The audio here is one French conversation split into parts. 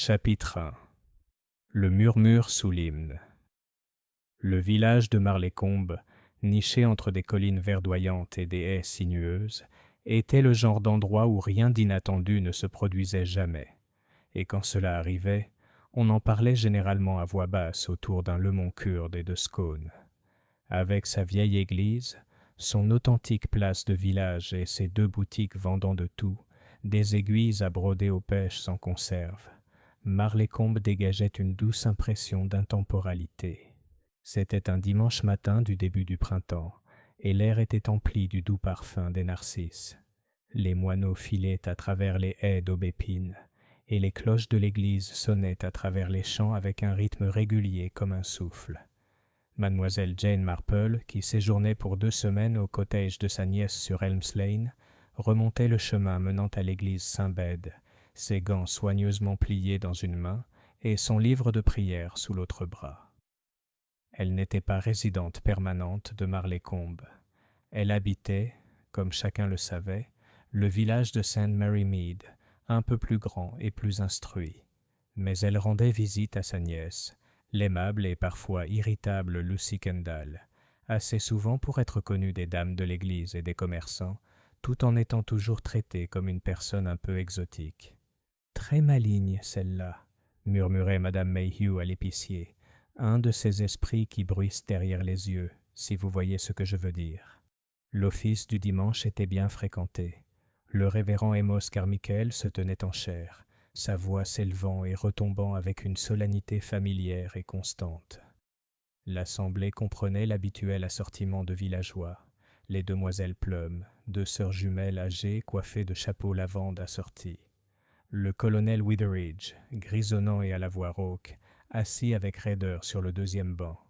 Chapitre 1. Le murmure sous l'hymne. Le village de Marlécombe, niché entre des collines verdoyantes et des haies sinueuses, était le genre d'endroit où rien d'inattendu ne se produisait jamais. Et quand cela arrivait, on en parlait généralement à voix basse autour d'un lemon kurde et de scones. Avec sa vieille église, son authentique place de village et ses 2 boutiques vendant de tout, des aiguilles à broder aux pêches sans conserve, Marlécombe dégageait une douce impression d'intemporalité. C'était un dimanche matin du début du printemps, et l'air était empli du doux parfum des narcisses. Les moineaux filaient à travers les haies d'aubépines, et les cloches de l'église sonnaient à travers les champs avec un rythme régulier comme un souffle. Mademoiselle Jane Marple, qui séjournait pour 2 semaines au cottage de sa nièce sur Elms Lane, remontait le chemin menant à l'église Saint-Bède, ses gants soigneusement pliés dans une main et son livre de prière sous l'autre bras. Elle n'était pas résidente permanente de Marlécombe. Elle habitait, comme chacun le savait, le village de St. Mary Mead, un peu plus grand et plus instruit. Mais elle rendait visite à sa nièce, l'aimable et parfois irritable Lucy Kendall, assez souvent pour être connue des dames de l'église et des commerçants, tout en étant toujours traitée comme une personne un peu exotique. « Très maligne, celle-là », murmurait Madame Mayhew à l'épicier, un de ces esprits qui bruissent derrière les yeux, si vous voyez ce que je veux dire. L'office du dimanche était bien fréquenté. Le révérend Amos Carmichael se tenait en chaire, sa voix s'élevant et retombant avec une solennité familière et constante. L'assemblée comprenait l'habituel assortiment de villageois, les demoiselles Plum, 2 sœurs jumelles âgées coiffées de chapeaux lavande assortis. Le colonel Witheridge, grisonnant et à la voix rauque, assis avec raideur sur le 2e banc.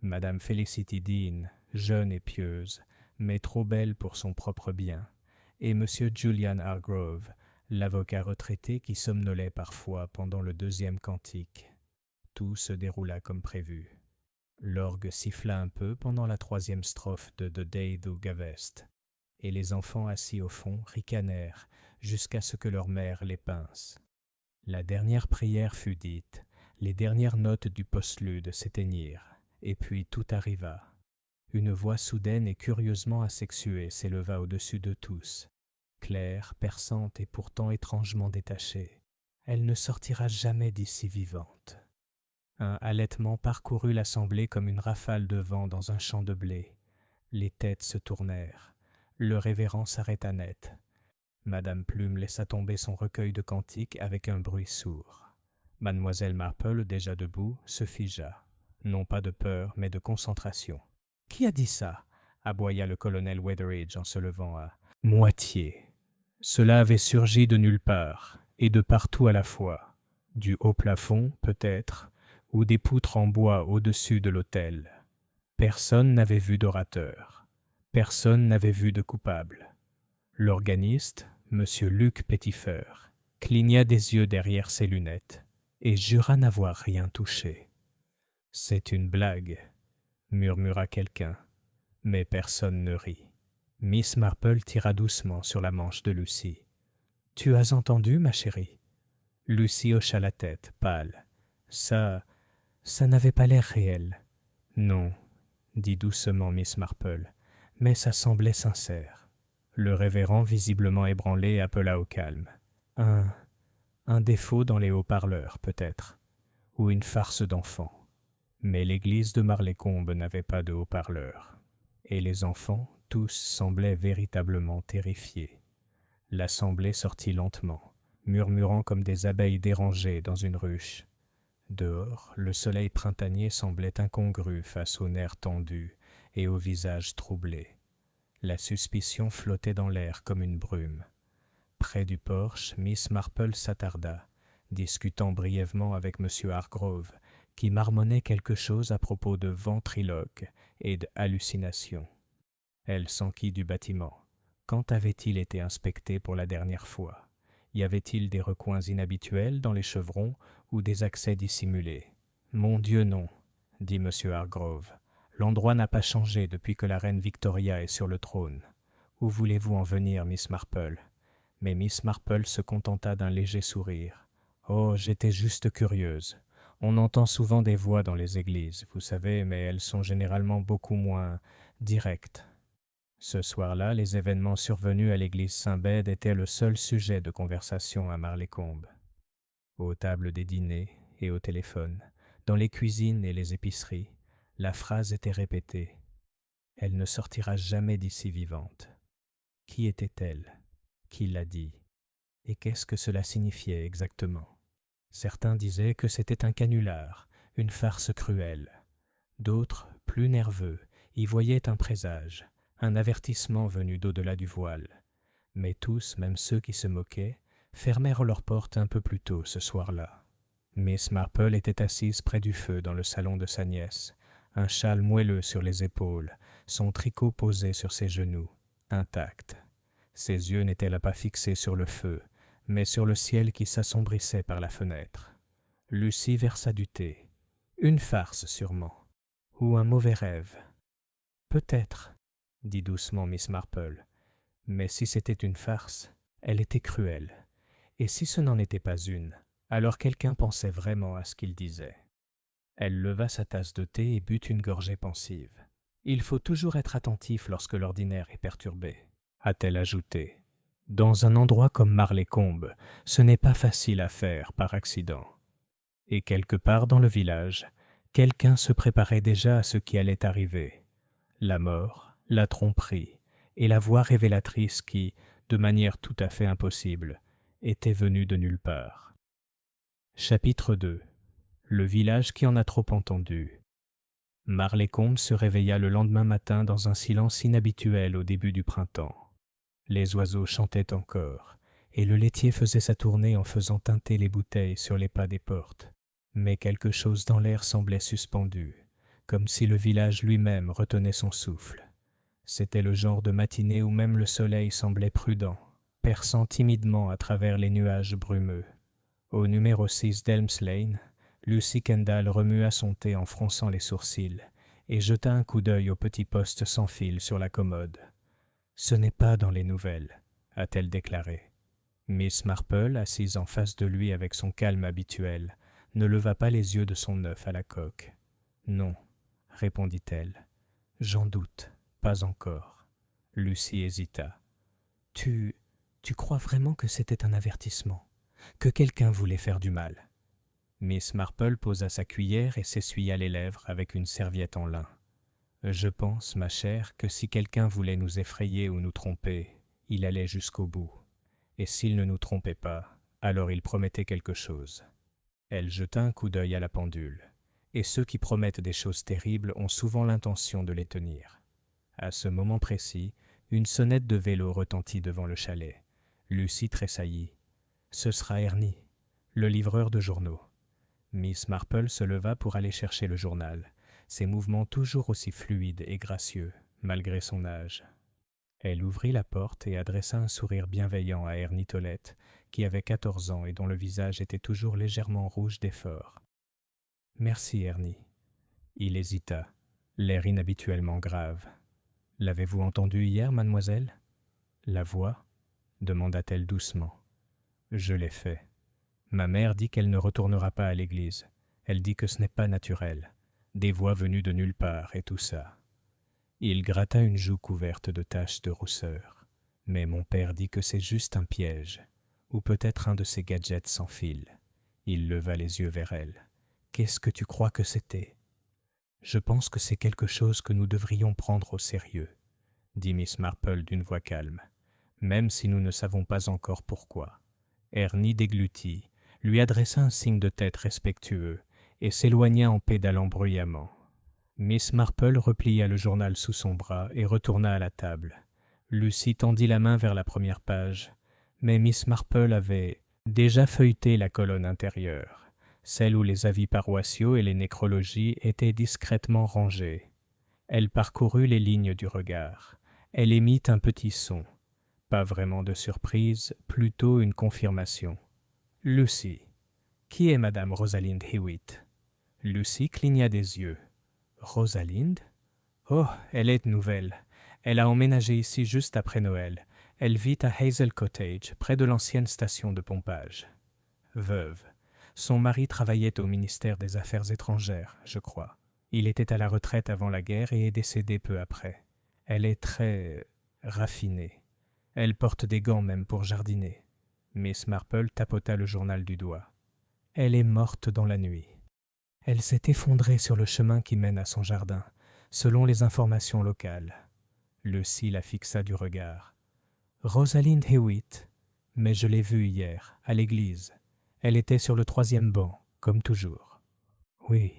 Madame Felicity Dean, jeune et pieuse, mais trop belle pour son propre bien, et Monsieur Julian Hargrove, l'avocat retraité qui somnolait parfois pendant le 2e cantique. Tout se déroula comme prévu. L'orgue siffla un peu pendant la 3e strophe de The Day Thou Gavest, et les enfants assis au fond ricanèrent jusqu'à ce que leur mère les pince. La dernière prière fut dite, les dernières notes du postlude s'éteignirent, et puis tout arriva. Une voix soudaine et curieusement asexuée s'éleva au-dessus de tous, claire, perçante et pourtant étrangement détachée. Elle ne sortira jamais d'ici vivante. Un halètement parcourut l'assemblée comme une rafale de vent dans un champ de blé. Les têtes se tournèrent. Le révérend s'arrêta net. Madame Plume laissa tomber son recueil de cantiques avec un bruit sourd. Mademoiselle Marple, déjà debout, se figea, non pas de peur, mais de concentration. « Qui a dit ça ?» aboya le colonel Witheridge en se levant à « moitié ». Cela avait surgi de nulle part, et de partout à la fois, du haut plafond, peut-être, ou des poutres en bois au-dessus de l'autel. Personne n'avait vu d'orateur. Personne n'avait vu de coupable. L'organiste, M. Luc Petitfer, cligna des yeux derrière ses lunettes et jura n'avoir rien touché. « C'est une blague », murmura quelqu'un, mais personne ne rit. Miss Marple tira doucement sur la manche de Lucy. « Tu as entendu, ma chérie ?» Lucy hocha la tête, pâle. « Ça n'avait pas l'air réel. »« Non, » dit doucement Miss Marple, « mais ça semblait sincère. » Le révérend, visiblement ébranlé, appela au calme. « Un défaut dans les haut-parleurs, peut-être, ou une farce d'enfant. » Mais l'église de Marlécombe n'avait pas de haut-parleurs, et les enfants, tous, semblaient véritablement terrifiés. L'assemblée sortit lentement, murmurant comme des abeilles dérangées dans une ruche. Dehors, le soleil printanier semblait incongru face aux nerfs tendus et aux visages troublés. La suspicion flottait dans l'air comme une brume. Près du porche, Miss Marple s'attarda, discutant brièvement avec M. Hargrove, qui marmonnait quelque chose à propos de ventriloque et d'hallucination. Elle s'enquit du bâtiment. Quand avait-il été inspecté pour la dernière fois? Y avait-il des recoins inhabituels dans les chevrons ou des accès dissimulés? « Mon Dieu, non, » dit M. Hargrove. « L'endroit n'a pas changé depuis que la reine Victoria est sur le trône. Où voulez-vous en venir, Miss Marple ?» Mais Miss Marple se contenta d'un léger sourire. Oh, j'étais juste curieuse. On entend souvent des voix dans les églises, vous savez, mais elles sont généralement beaucoup moins directes. Ce soir-là, les événements survenus à l'église Saint-Bède étaient le seul sujet de conversation à Marlécombe. Aux tables des dîners et au téléphone, dans les cuisines et les épiceries, la phrase était répétée. Elle ne sortira jamais d'ici vivante. Qui était-elle? Qui l'a dit? Et qu'est-ce que cela signifiait exactement? Certains disaient que c'était un canular, une farce cruelle. D'autres, plus nerveux, y voyaient un présage, un avertissement venu d'au-delà du voile. Mais tous, même ceux qui se moquaient, fermèrent leurs portes un peu plus tôt ce soir-là. Miss Marple était assise près du feu dans le salon de sa nièce, un châle moelleux sur les épaules, son tricot posé sur ses genoux, intact. Ses yeux n'étaient là pas fixés sur le feu, mais sur le ciel qui s'assombrissait par la fenêtre. Lucie versa du thé. Une farce sûrement. Ou un mauvais rêve. Peut-être, dit doucement Miss Marple. Mais si c'était une farce, elle était cruelle. Et si ce n'en était pas une, alors quelqu'un pensait vraiment à ce qu'il disait. Elle leva sa tasse de thé et but une gorgée pensive. Il faut toujours être attentif lorsque l'ordinaire est perturbé, a-t-elle ajouté. Dans un endroit comme Marlécombe, ce n'est pas facile à faire par accident. Et quelque part dans le village, quelqu'un se préparait déjà à ce qui allait arriver. La mort, la tromperie et la voix révélatrice qui, de manière tout à fait impossible, était venue de nulle part. Chapitre 2. Le village qui en a trop entendu. Marlécombe se réveilla le lendemain matin dans un silence inhabituel au début du printemps. Les oiseaux chantaient encore, et le laitier faisait sa tournée en faisant tinter les bouteilles sur les pas des portes. Mais quelque chose dans l'air semblait suspendu, comme si le village lui-même retenait son souffle. C'était le genre de matinée où même le soleil semblait prudent, perçant timidement à travers les nuages brumeux. Au numéro 6 d'Elms Lane, Lucy Kendall remua son thé en fronçant les sourcils et jeta un coup d'œil au petit poste sans fil sur la commode. « Ce n'est pas dans les nouvelles », a-t-elle déclaré. Miss Marple, assise en face de lui avec son calme habituel, ne leva pas les yeux de son œuf à la coque. « Non, » répondit-elle. « J'en doute, pas encore. » Lucy hésita. « Tu crois vraiment que c'était un avertissement, que quelqu'un voulait faire du mal ?» Miss Marple posa sa cuillère et s'essuya les lèvres avec une serviette en lin. « Je pense, ma chère, que si quelqu'un voulait nous effrayer ou nous tromper, il allait jusqu'au bout. Et s'il ne nous trompait pas, alors il promettait quelque chose. » Elle jeta un coup d'œil à la pendule. Et ceux qui promettent des choses terribles ont souvent l'intention de les tenir. À ce moment précis, une sonnette de vélo retentit devant le chalet. Lucy tressaillit. « Ce sera Ernie, le livreur de journaux. » Miss Marple se leva pour aller chercher le journal, ses mouvements toujours aussi fluides et gracieux, malgré son âge. Elle ouvrit la porte et adressa un sourire bienveillant à Ernie Tollett, qui avait 14 ans et dont le visage était toujours légèrement rouge d'effort. « Merci, Ernie. » Il hésita, l'air inhabituellement grave. « L'avez-vous entendu hier, mademoiselle ?»« La voix ?» demanda-t-elle doucement. « Je l'ai fait. Ma mère dit qu'elle ne retournera pas à l'église. Elle dit que ce n'est pas naturel. Des voix venues de nulle part et tout ça. » Il gratta une joue couverte de taches de rousseur. « Mais mon père dit que c'est juste un piège, ou peut-être un de ces gadgets sans fil. » Il leva les yeux vers elle. « Qu'est-ce que tu crois que c'était ?»« Je pense que c'est quelque chose que nous devrions prendre au sérieux, » dit Miss Marple d'une voix calme, « même si nous ne savons pas encore pourquoi. » Ernie déglutit, lui adressa un signe de tête respectueux et s'éloigna en pédalant bruyamment. Miss Marple replia le journal sous son bras et retourna à la table. Lucy tendit la main vers la première page, mais Miss Marple avait déjà feuilleté la colonne intérieure, celle où les avis paroissiaux et les nécrologies étaient discrètement rangés. Elle parcourut les lignes du regard. Elle émit un petit son. Pas vraiment de surprise, plutôt une confirmation. « Lucy. Qui est Madame Rosalind Hewitt ?» Lucy cligna des yeux. « Rosalind ? Oh, elle est nouvelle. Elle a emménagé ici juste après Noël. Elle vit à Hazel Cottage, près de l'ancienne station de pompage. Veuve. Son mari travaillait au ministère des Affaires étrangères, je crois. Il était à la retraite avant la guerre et est décédé peu après. Elle est très raffinée. Elle porte des gants même pour jardiner. Miss Marple tapota le journal du doigt. Elle est morte dans la nuit. Elle s'est effondrée sur le chemin qui mène à son jardin, selon les informations locales. Lucy la fixa du regard. Rosalind Hewitt, mais je l'ai vue hier, à l'église. Elle était sur le 3e banc, comme toujours. Oui,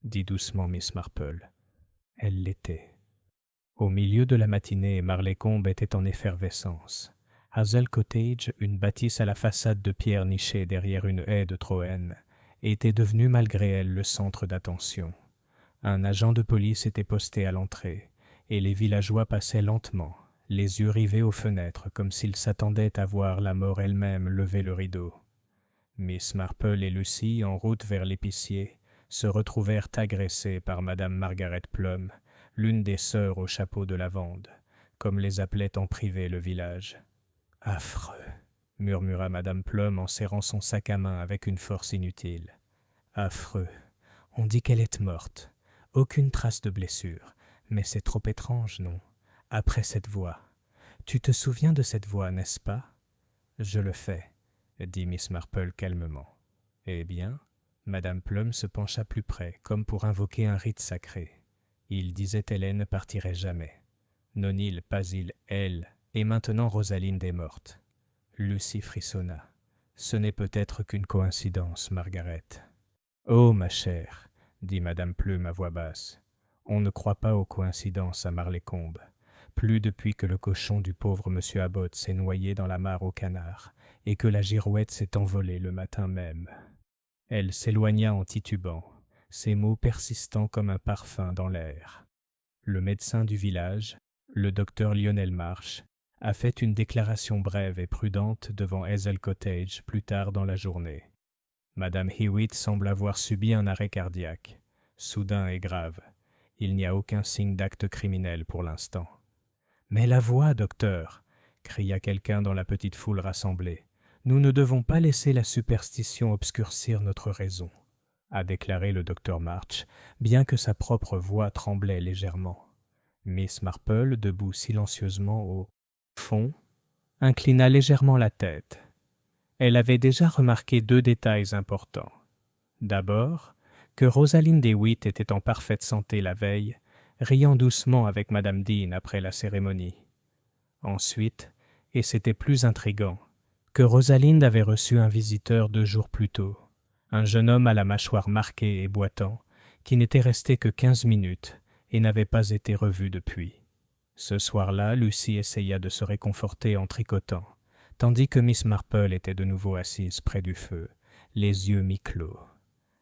dit doucement Miss Marple. Elle l'était. Au milieu de la matinée, Marleycombe était en effervescence. Hazel Cottage, une bâtisse à la façade de pierre nichée derrière une haie de Troène, était devenue malgré elle le centre d'attention. Un agent de police était posté à l'entrée, et les villageois passaient lentement, les yeux rivés aux fenêtres comme s'ils s'attendaient à voir la mort elle-même lever le rideau. Miss Marple et Lucy, en route vers l'épicier, se retrouvèrent agressées par Madame Margaret Plum, l'une des sœurs au chapeau de lavande, comme les appelait en privé le village. « Affreux !» murmura Madame Plum en serrant son sac à main avec une force inutile. « Affreux. On dit qu'elle est morte. Aucune trace de blessure. Mais c'est trop étrange, non? Après cette voix. Tu te souviens de cette voix, n'est-ce pas? »« Je le fais, » dit Miss Marple calmement. « Eh bien ?» Madame Plum se pencha plus près, comme pour invoquer un rite sacré. Il disait Hélène ne partirait jamais. Non il, pas il, elle, et maintenant Rosalind est morte. Lucy frissonna. Ce n'est peut-être qu'une coïncidence, Margaret. Oh, ma chère, dit Madame Plum à voix basse, on ne croit pas aux coïncidences à Marleycombe. Plus depuis que le cochon du pauvre monsieur Abbot s'est noyé dans la mare aux canards, et que la girouette s'est envolée le matin même. Elle s'éloigna en titubant, ses mots persistants comme un parfum dans l'air. Le médecin du village, le docteur Lionel Marsh, a fait une déclaration brève et prudente devant Hazel Cottage plus tard dans la journée. Madame Hewitt semble avoir subi un arrêt cardiaque, soudain et grave. Il n'y a aucun signe d'acte criminel pour l'instant. « Mais la voix, docteur !» cria quelqu'un dans la petite foule rassemblée. « Nous ne devons pas laisser la superstition obscurcir notre raison, » a déclaré le docteur March, bien que sa propre voix tremblait légèrement. Miss Marple, debout silencieusement au fond, inclina légèrement la tête. Elle avait déjà remarqué 2 détails importants. D'abord, que Rosalind Hewitt était en parfaite santé la veille, riant doucement avec Madame Dean après la cérémonie. Ensuite, et c'était plus intrigant, que Rosalind avait reçu un visiteur 2 jours plus tôt, un jeune homme à la mâchoire marquée et boitant, qui n'était resté que 15 minutes et n'avait pas été revu depuis. Ce soir-là, Lucy essaya de se réconforter en tricotant, tandis que Miss Marple était de nouveau assise près du feu, les yeux mi-clos.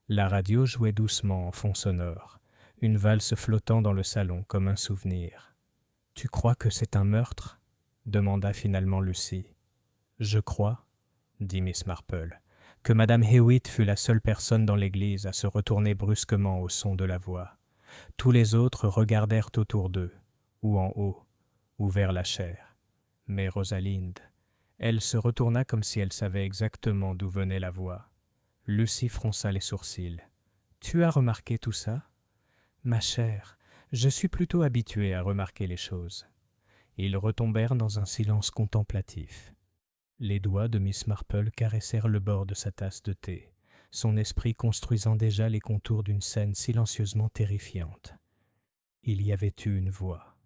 La radio jouait doucement en fond sonore, une valse flottant dans le salon comme un souvenir. « Tu crois que c'est un meurtre ?» demanda finalement Lucy. « Je crois, » dit Miss Marple, que Madame Hewitt fut la seule personne dans l'église à se retourner brusquement au son de la voix. Tous les autres regardèrent autour d'eux, ou en haut, ou vers la chaire. Mais Rosalind, elle se retourna comme si elle savait exactement d'où venait la voix. Lucy fronça les sourcils. « Tu as remarqué tout ça ?»« Ma chère, je suis plutôt habituée à remarquer les choses. » Ils retombèrent dans un silence contemplatif. Les doigts de Miss Marple caressèrent le bord de sa tasse de thé, son esprit construisant déjà les contours d'une scène silencieusement terrifiante. Il y avait eu une voix.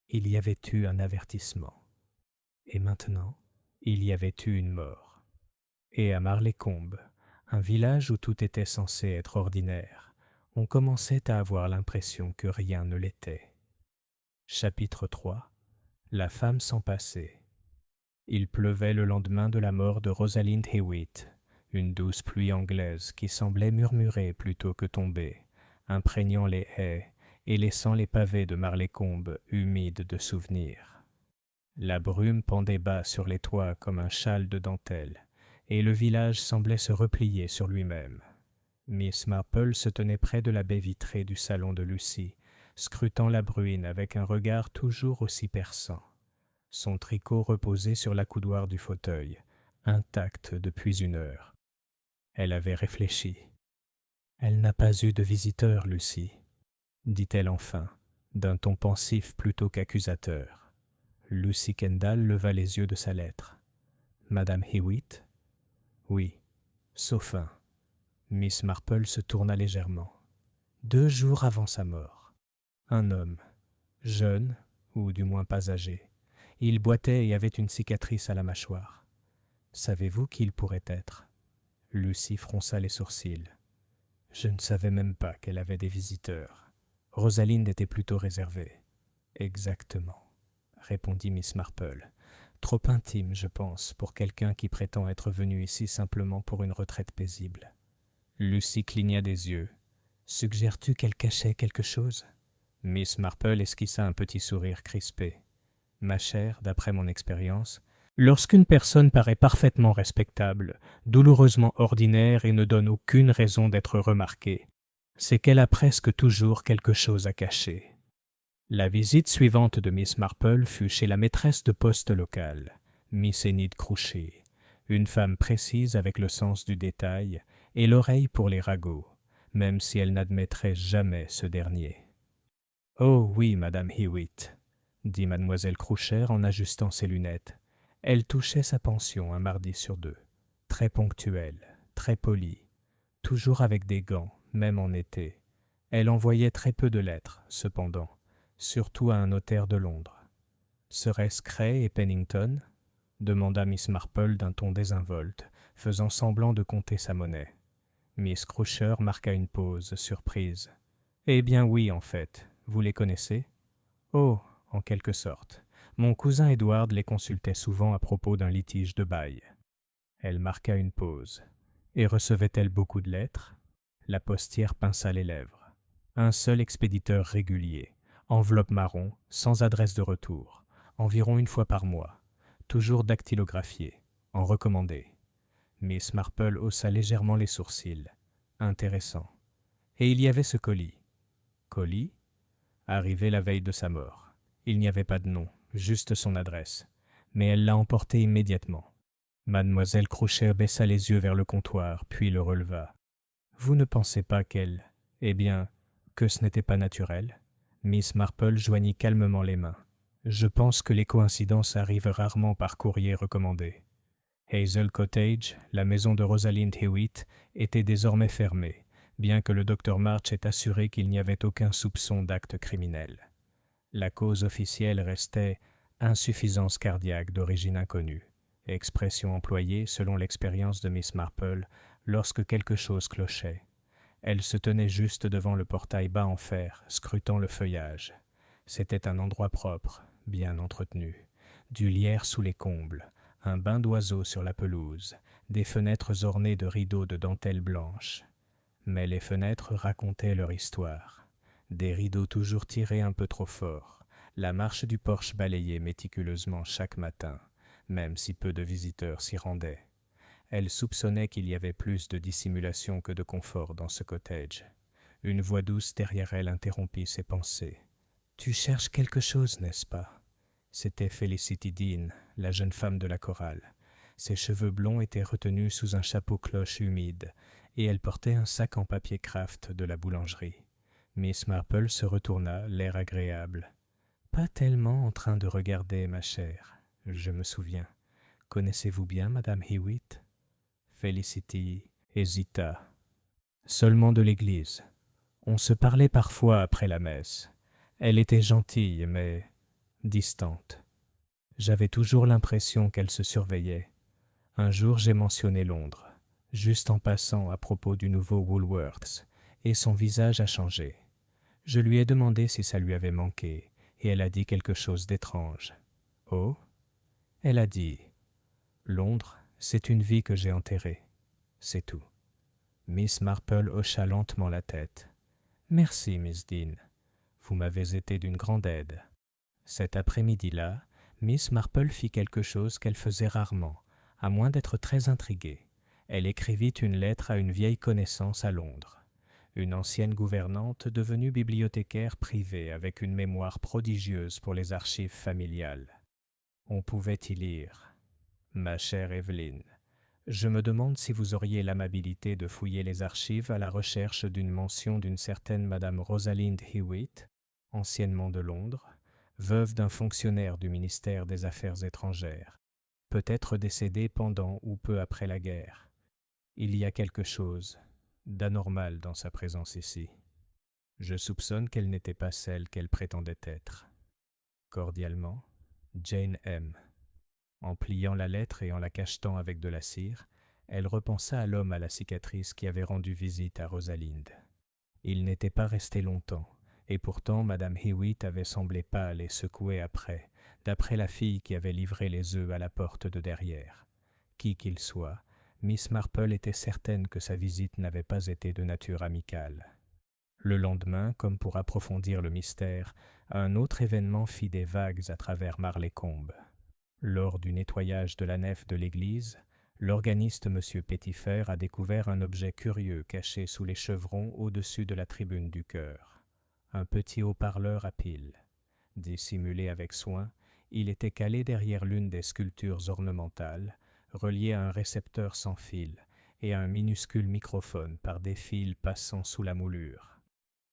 Il y avait eu un avertissement. Et maintenant, il y avait eu une mort. Et à Marleycombe, un village où tout était censé être ordinaire, on commençait à avoir l'impression que rien ne l'était. Chapitre 3. La femme sans passé. Il pleuvait le lendemain de la mort de Rosalind Hewitt, une douce pluie anglaise qui semblait murmurer plutôt que tomber, imprégnant les haies et laissant les pavés de Marleycombe humides de souvenirs. La brume pendait bas sur les toits comme un châle de dentelle, et le village semblait se replier sur lui-même. Miss Marple se tenait près de la baie vitrée du salon de Lucy, scrutant la bruine avec un regard toujours aussi perçant. Son tricot reposait sur l'accoudoir du fauteuil, intact depuis 1 heure. Elle avait réfléchi. « Elle n'a pas eu de visiteur, Lucie, » dit-elle enfin, d'un ton pensif plutôt qu'accusateur. Lucy Kendall leva les yeux de sa lettre. « Madame Hewitt ?»« Oui, sauf un. » Miss Marple se tourna légèrement. 2 jours avant sa mort. Un homme, jeune, ou du moins pas âgé. Il boitait et avait une cicatrice à la mâchoire. Savez-vous qui il pourrait être ? Lucie fronça les sourcils. Je ne savais même pas qu'elle avait des visiteurs. Rosalind était plutôt réservée. Exactement, répondit Miss Marple. Trop intime, je pense, pour quelqu'un qui prétend être venu ici simplement pour une retraite paisible. Lucie cligna des yeux. Suggères-tu qu'elle cachait quelque chose ? Miss Marple esquissa un petit sourire crispé. Ma chère, d'après mon expérience, lorsqu'une personne paraît parfaitement respectable, douloureusement ordinaire et ne donne aucune raison d'être remarquée, c'est qu'elle a presque toujours quelque chose à cacher. La visite suivante de Miss Marple fut chez la maîtresse de poste locale, Miss Enid Crouchet, une femme précise avec le sens du détail et l'oreille pour les ragots, même si elle n'admettrait jamais ce dernier. « Oh oui, Madame Hewitt, » dit mademoiselle Croucher en ajustant ses lunettes. Elle touchait sa pension un mardi sur 2. Très ponctuelle, très polie, toujours avec des gants, même en été. Elle envoyait très peu de lettres, cependant, surtout à un notaire de Londres. « Serait-ce Cray et Pennington ?» demanda Miss Marple d'un ton désinvolte, faisant semblant de compter sa monnaie. Miss Croucher marqua une pause, surprise. « Eh bien oui, en fait. Vous les connaissez ? » ?»« Oh, en quelque sorte. Mon cousin Edward les consultait souvent à propos d'un litige de bail. » Elle marqua une pause. « Et recevait-elle beaucoup de lettres ?» La postière pinça les lèvres. « Un seul expéditeur régulier. Enveloppe marron, sans adresse de retour. Environ 1 fois par mois. Toujours dactylographié. En recommandé. » Miss Marple haussa légèrement les sourcils. Intéressant. Et il y avait ce colis. Colis ? Arrivé la veille de sa mort. Il n'y avait pas de nom, juste son adresse. Mais elle l'a emporté immédiatement. Mademoiselle Croucher baissa les yeux vers le comptoir, puis le releva. « Vous ne pensez pas qu'elle... Eh bien, que ce n'était pas naturel ?» Miss Marple joignit calmement les mains. « Je pense que les coïncidences arrivent rarement par courrier recommandé. » Hazel Cottage, la maison de Rosalind Hewitt, était désormais fermée, bien que le docteur March ait assuré qu'il n'y avait aucun soupçon d'acte criminel. La cause officielle restait « insuffisance cardiaque d'origine inconnue », expression employée, selon l'expérience de Miss Marple, lorsque quelque chose clochait. Elle se tenait juste devant le portail bas en fer, scrutant le feuillage. C'était un endroit propre, bien entretenu, du lierre sous les combles, un bain d'oiseaux sur la pelouse, des fenêtres ornées de rideaux de dentelle blanche. Mais les fenêtres racontaient leur histoire. Des rideaux toujours tirés un peu trop fort, la marche du porche balayée méticuleusement chaque matin, même si peu de visiteurs s'y rendaient. Elle soupçonnait qu'il y avait plus de dissimulation que de confort dans ce cottage. Une voix douce derrière elle interrompit ses pensées. « Tu cherches quelque chose, n'est-ce pas ?» C'était Felicity Dean, la jeune femme de la chorale. Ses cheveux blonds étaient retenus sous un chapeau-cloche humide, et elle portait un sac en papier kraft de la boulangerie. Miss Marple se retourna, l'air agréable. « Pas tellement en train de regarder, ma chère. Je me souviens. Connaissez-vous bien Madame Hewitt ?» Felicity hésita. « Seulement de l'église. On se parlait parfois après la messe. Elle était gentille, mais distante. J'avais toujours l'impression qu'elle se surveillait. Un jour, j'ai mentionné Londres, juste en passant à propos du nouveau Woolworths, et son visage a changé. Je lui ai demandé si ça lui avait manqué, et elle a dit quelque chose d'étrange. « Oh ?» Elle a dit « Londres, c'est une vie que j'ai enterrée. C'est tout. » Miss Marple hocha lentement la tête. « Merci, Miss Dean. Vous m'avez été d'une grande aide. » Cet après-midi-là, Miss Marple fit quelque chose qu'elle faisait rarement, à moins d'être très intriguée. Elle écrivit une lettre à une vieille connaissance à Londres, une ancienne gouvernante devenue bibliothécaire privée avec une mémoire prodigieuse pour les archives familiales. On pouvait y lire « Ma chère Evelyne, Je me demande si vous auriez l'amabilité de fouiller les archives à la recherche d'une mention d'une certaine Madame Rosalind Hewitt, anciennement de Londres, veuve d'un fonctionnaire du ministère des Affaires étrangères, peut-être décédée pendant ou peu après la guerre. Il y a quelque chose d'anormal dans sa présence ici. Je soupçonne qu'elle n'était pas celle qu'elle prétendait être. Cordialement, Jane M. En pliant la lettre et en la cachetant avec de la cire, elle repensa à l'homme à la cicatrice qui avait rendu visite à Rosalind. Il n'était pas resté longtemps, et pourtant Madame Hewitt avait semblé pâle et secouée après, d'après la fille qui avait livré les œufs à la porte de derrière. Qui qu'il soit, Miss Marple était certaine que sa visite n'avait pas été de nature amicale. Le lendemain, comme pour approfondir le mystère, un autre événement fit des vagues à travers Marleycombe. Lors du nettoyage de la nef de l'église, l'organiste M. Petitfer a découvert un objet curieux caché sous les chevrons au-dessus de la tribune du chœur. Un petit haut-parleur à pile. Dissimulé avec soin, il était calé derrière l'une des sculptures ornementales, relié à un récepteur sans fil et à un minuscule microphone par des fils passant sous la moulure.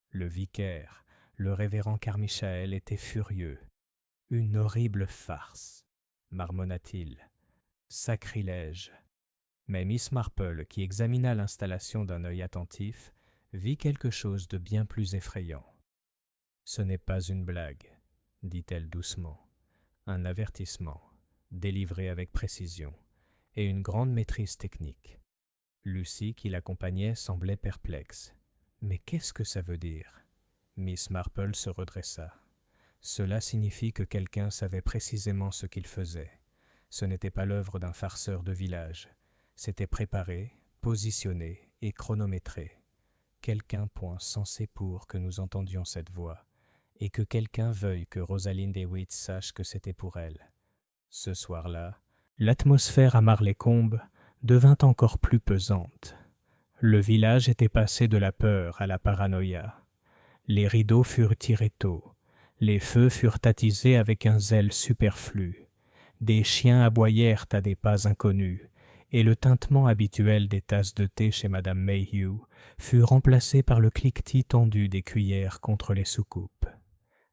Le vicaire, le révérend Carmichael, était furieux. « Une horrible farce !» marmonna-t-il. « Sacrilège !» Mais Miss Marple, qui examina l'installation d'un œil attentif, vit quelque chose de bien plus effrayant. « Ce n'est pas une blague, » dit-elle doucement. « Un avertissement, délivré avec précision, et une grande maîtrise technique. » Lucie, qui l'accompagnait, semblait perplexe. « Mais qu'est-ce que ça veut dire ?» Miss Marple se redressa. « Cela signifie que quelqu'un savait précisément ce qu'il faisait. Ce n'était pas l'œuvre d'un farceur de village. C'était préparé, positionné et chronométré. Quelqu'un point censé pour que nous entendions cette voix, et que quelqu'un veuille que Rosalind Hewitt sache que c'était pour elle. » Ce soir-là, l'atmosphère à Marleycombe devint encore plus pesante. Le village était passé de la peur à la paranoïa. Les rideaux furent tirés tôt. Les feux furent attisés avec un zèle superflu. Des chiens aboyèrent à des pas inconnus, et le tintement habituel des tasses de thé chez Madame Mayhew fut remplacé par le cliquetis tendu des cuillères contre les soucoupes.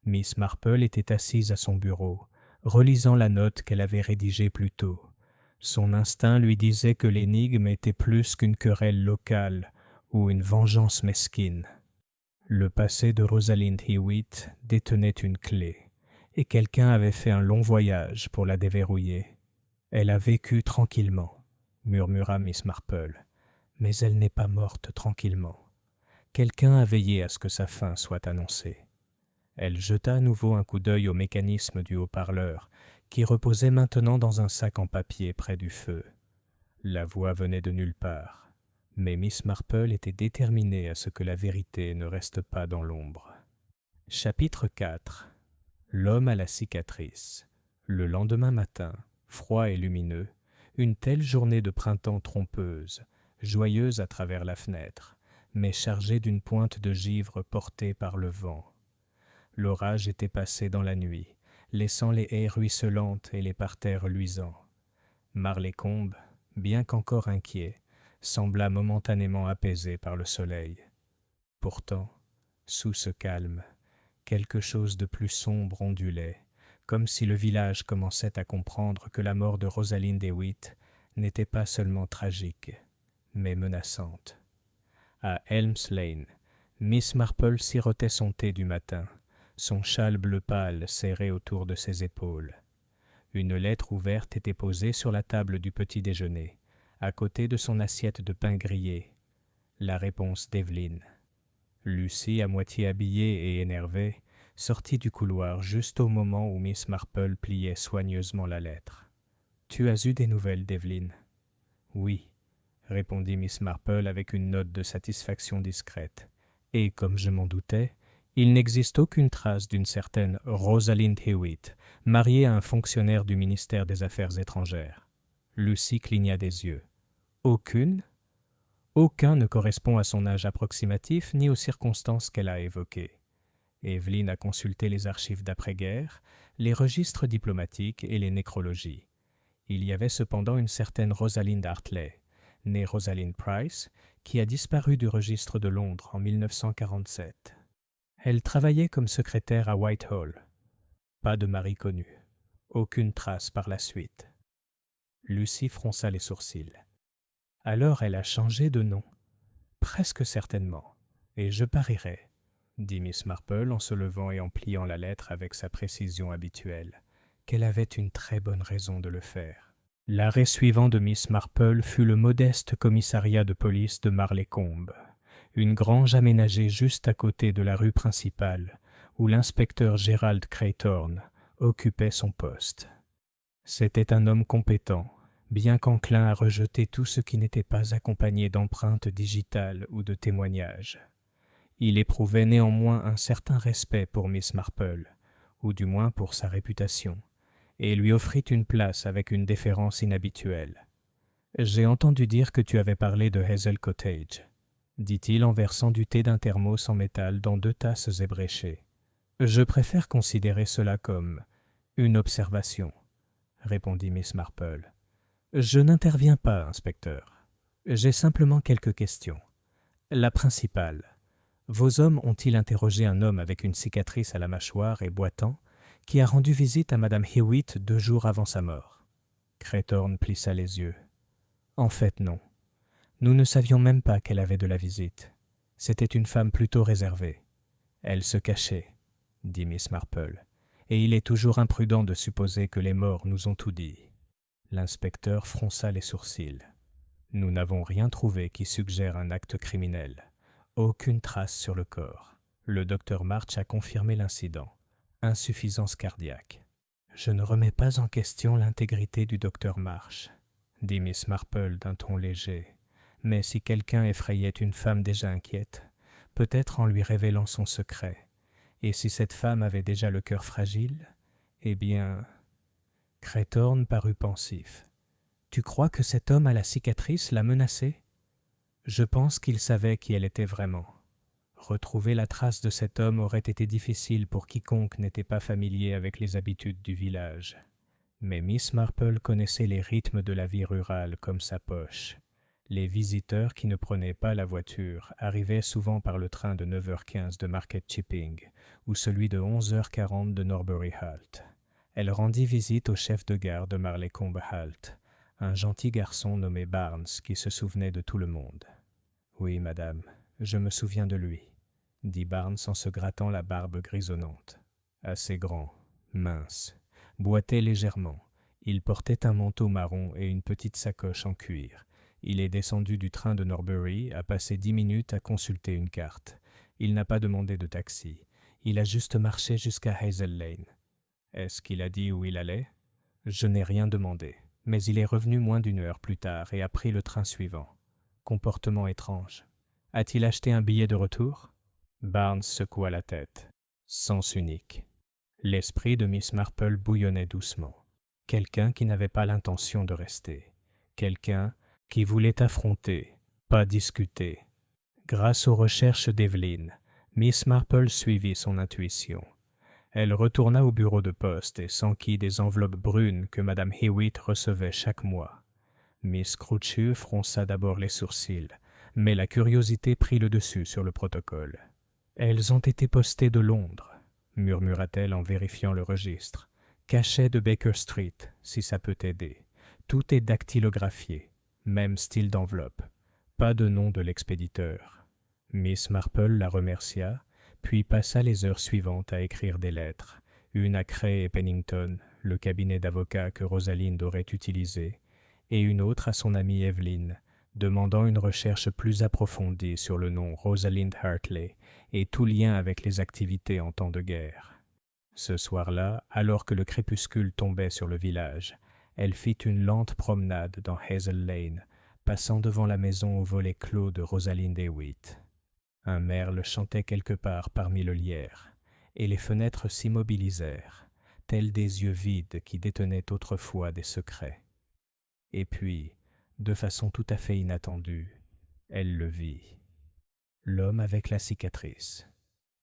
Miss Marple était assise à son bureau, relisant la note qu'elle avait rédigée plus tôt. Son instinct lui disait que l'énigme était plus qu'une querelle locale ou une vengeance mesquine. Le passé de Rosalind Hewitt détenait une clé, et quelqu'un avait fait un long voyage pour la déverrouiller. « Elle a vécu tranquillement, » murmura Miss Marple, « mais elle n'est pas morte tranquillement. Quelqu'un a veillé à ce que sa fin soit annoncée. » Elle jeta à nouveau un coup d'œil au mécanisme du haut-parleur, qui reposait maintenant dans un sac en papier près du feu. La voix venait de nulle part, mais Miss Marple était déterminée à ce que la vérité ne reste pas dans l'ombre. Chapitre 4. L'homme à la cicatrice. Le lendemain matin, froid et lumineux, une telle journée de printemps trompeuse, joyeuse à travers la fenêtre, mais chargée d'une pointe de givre portée par le vent. L'orage était passé dans la nuit, laissant les haies ruisselantes et les parterres luisants. Marleycombe, bien qu'encore inquiet, sembla momentanément apaisé par le soleil. Pourtant, sous ce calme, quelque chose de plus sombre ondulait, comme si le village commençait à comprendre que la mort de Rosalind Hewitt n'était pas seulement tragique, mais menaçante. À Elms Lane, Miss Marple sirotait son thé du matin, son châle bleu pâle serré autour de ses épaules. Une lettre ouverte était posée sur la table du petit déjeuner, à côté de son assiette de pain grillé. La réponse d'Evelyn. Lucie, à moitié habillée et énervée, sortit du couloir juste au moment où Miss Marple pliait soigneusement la lettre. « Tu as eu des nouvelles d'Evelyn ?»« Oui, » répondit Miss Marple avec une note de satisfaction discrète. « Et, comme je m'en doutais, il n'existe aucune trace d'une certaine Rosalind Hewitt, mariée à un fonctionnaire du ministère des Affaires étrangères. » Lucie cligna des yeux. « Aucune ? » Aucun ne correspond à son âge approximatif ni aux circonstances qu'elle a évoquées. Evelyn a consulté les archives d'après-guerre, les registres diplomatiques et les nécrologies. Il y avait cependant une certaine Rosalind Hartley, née Rosalind Price, qui a disparu du registre de Londres en 1947. Elle travaillait comme secrétaire à Whitehall. Pas de mari connu. Aucune trace par la suite. Lucie fronça les sourcils. Alors elle a changé de nom. Presque certainement. Et je parierais, dit Miss Marple en se levant et en pliant la lettre avec sa précision habituelle, qu'elle avait une très bonne raison de le faire. L'arrêt suivant de Miss Marple fut le modeste commissariat de police de Marleycombe, une grange aménagée juste à côté de la rue principale, où l'inspecteur Gerald Craythorne occupait son poste. C'était un homme compétent, bien qu'enclin à rejeter tout ce qui n'était pas accompagné d'empreintes digitales ou de témoignages. Il éprouvait néanmoins un certain respect pour Miss Marple, ou du moins pour sa réputation, et lui offrit une place avec une déférence inhabituelle. « J'ai entendu dire que tu avais parlé de Hazel Cottage, » dit-il en versant du thé d'un thermos en métal dans 2 tasses ébréchées. « Je préfère considérer cela comme une observation, » répondit Miss Marple. « Je n'interviens pas, inspecteur. J'ai simplement quelques questions. La principale. Vos hommes ont-ils interrogé un homme avec une cicatrice à la mâchoire et boitant, qui a rendu visite à Madame Hewitt 2 jours avant sa mort ?» Craythorne plissa les yeux. « En fait, non. Nous ne savions même pas qu'elle avait de la visite. C'était une femme plutôt réservée. Elle se cachait, » dit Miss Marple, « et il est toujours imprudent de supposer que les morts nous ont tout dit. » L'inspecteur fronça les sourcils. « Nous n'avons rien trouvé qui suggère un acte criminel. Aucune trace sur le corps. Le docteur March a confirmé l'incident. Insuffisance cardiaque. »« Je ne remets pas en question l'intégrité du docteur March, » dit Miss Marple d'un ton léger. « Mais si quelqu'un effrayait une femme déjà inquiète, peut-être en lui révélant son secret, et si cette femme avait déjà le cœur fragile, eh bien... » Craythorne parut pensif. « Tu crois que cet homme à la cicatrice l'a menacée ? » ?»« Je pense qu'il savait qui elle était vraiment. Retrouver la trace de cet homme aurait été difficile pour quiconque n'était pas familier avec les habitudes du village. Mais Miss Marple connaissait les rythmes de la vie rurale comme sa poche. Les visiteurs qui ne prenaient pas la voiture arrivaient souvent par le train de 9h15 de Market Chipping ou celui de 11h40 de Norbury Halt. Elle rendit visite au chef de gare de Marleycombe Halt, un gentil garçon nommé Barnes qui se souvenait de tout le monde. « Oui, madame, je me souviens de lui, » dit Barnes en se grattant la barbe grisonnante. Assez grand, mince, boitait légèrement. Il portait un manteau marron et une petite sacoche en cuir. Il est descendu du train de Norbury, a passé 10 minutes à consulter une carte. Il n'a pas demandé de taxi. Il a juste marché jusqu'à Hazel Lane. Est-ce qu'il a dit où il allait ? Je n'ai rien demandé, mais il est revenu moins d'1 heure plus tard et a pris le train suivant. Comportement étrange. A-t-il acheté un billet de retour ? Barnes secoua la tête. Sens unique. L'esprit de Miss Marple bouillonnait doucement. Quelqu'un qui n'avait pas l'intention de rester. Quelqu'un qui voulait affronter, pas discuter. Grâce aux recherches d'Evelyn, Miss Marple suivit son intuition. Elle retourna au bureau de poste et s'enquit des enveloppes brunes que Madame Hewitt recevait chaque mois. Miss Crouchu fronça d'abord les sourcils, mais la curiosité prit le dessus sur le protocole. « Elles ont été postées de Londres, » murmura-t-elle en vérifiant le registre. « Cachet de Baker Street, si ça peut t'aider. Tout est dactylographié, même style d'enveloppe. Pas de nom de l'expéditeur. » Miss Marple la remercia, puis passa les heures suivantes à écrire des lettres, une à Cray et Pennington, le cabinet d'avocats que Rosalind aurait utilisé, et une autre à son amie Evelyn, demandant une recherche plus approfondie sur le nom Rosalind Hartley et tout lien avec les activités en temps de guerre. Ce soir-là, alors que le crépuscule tombait sur le village, elle fit une lente promenade dans Hazel Lane, passant devant la maison au volet clos de Rosalind Hewitt. Un merle chantait quelque part parmi le lierre, et les fenêtres s'immobilisèrent, tels des yeux vides qui détenaient autrefois des secrets. Et puis, de façon tout à fait inattendue, elle le vit. L'homme avec la cicatrice.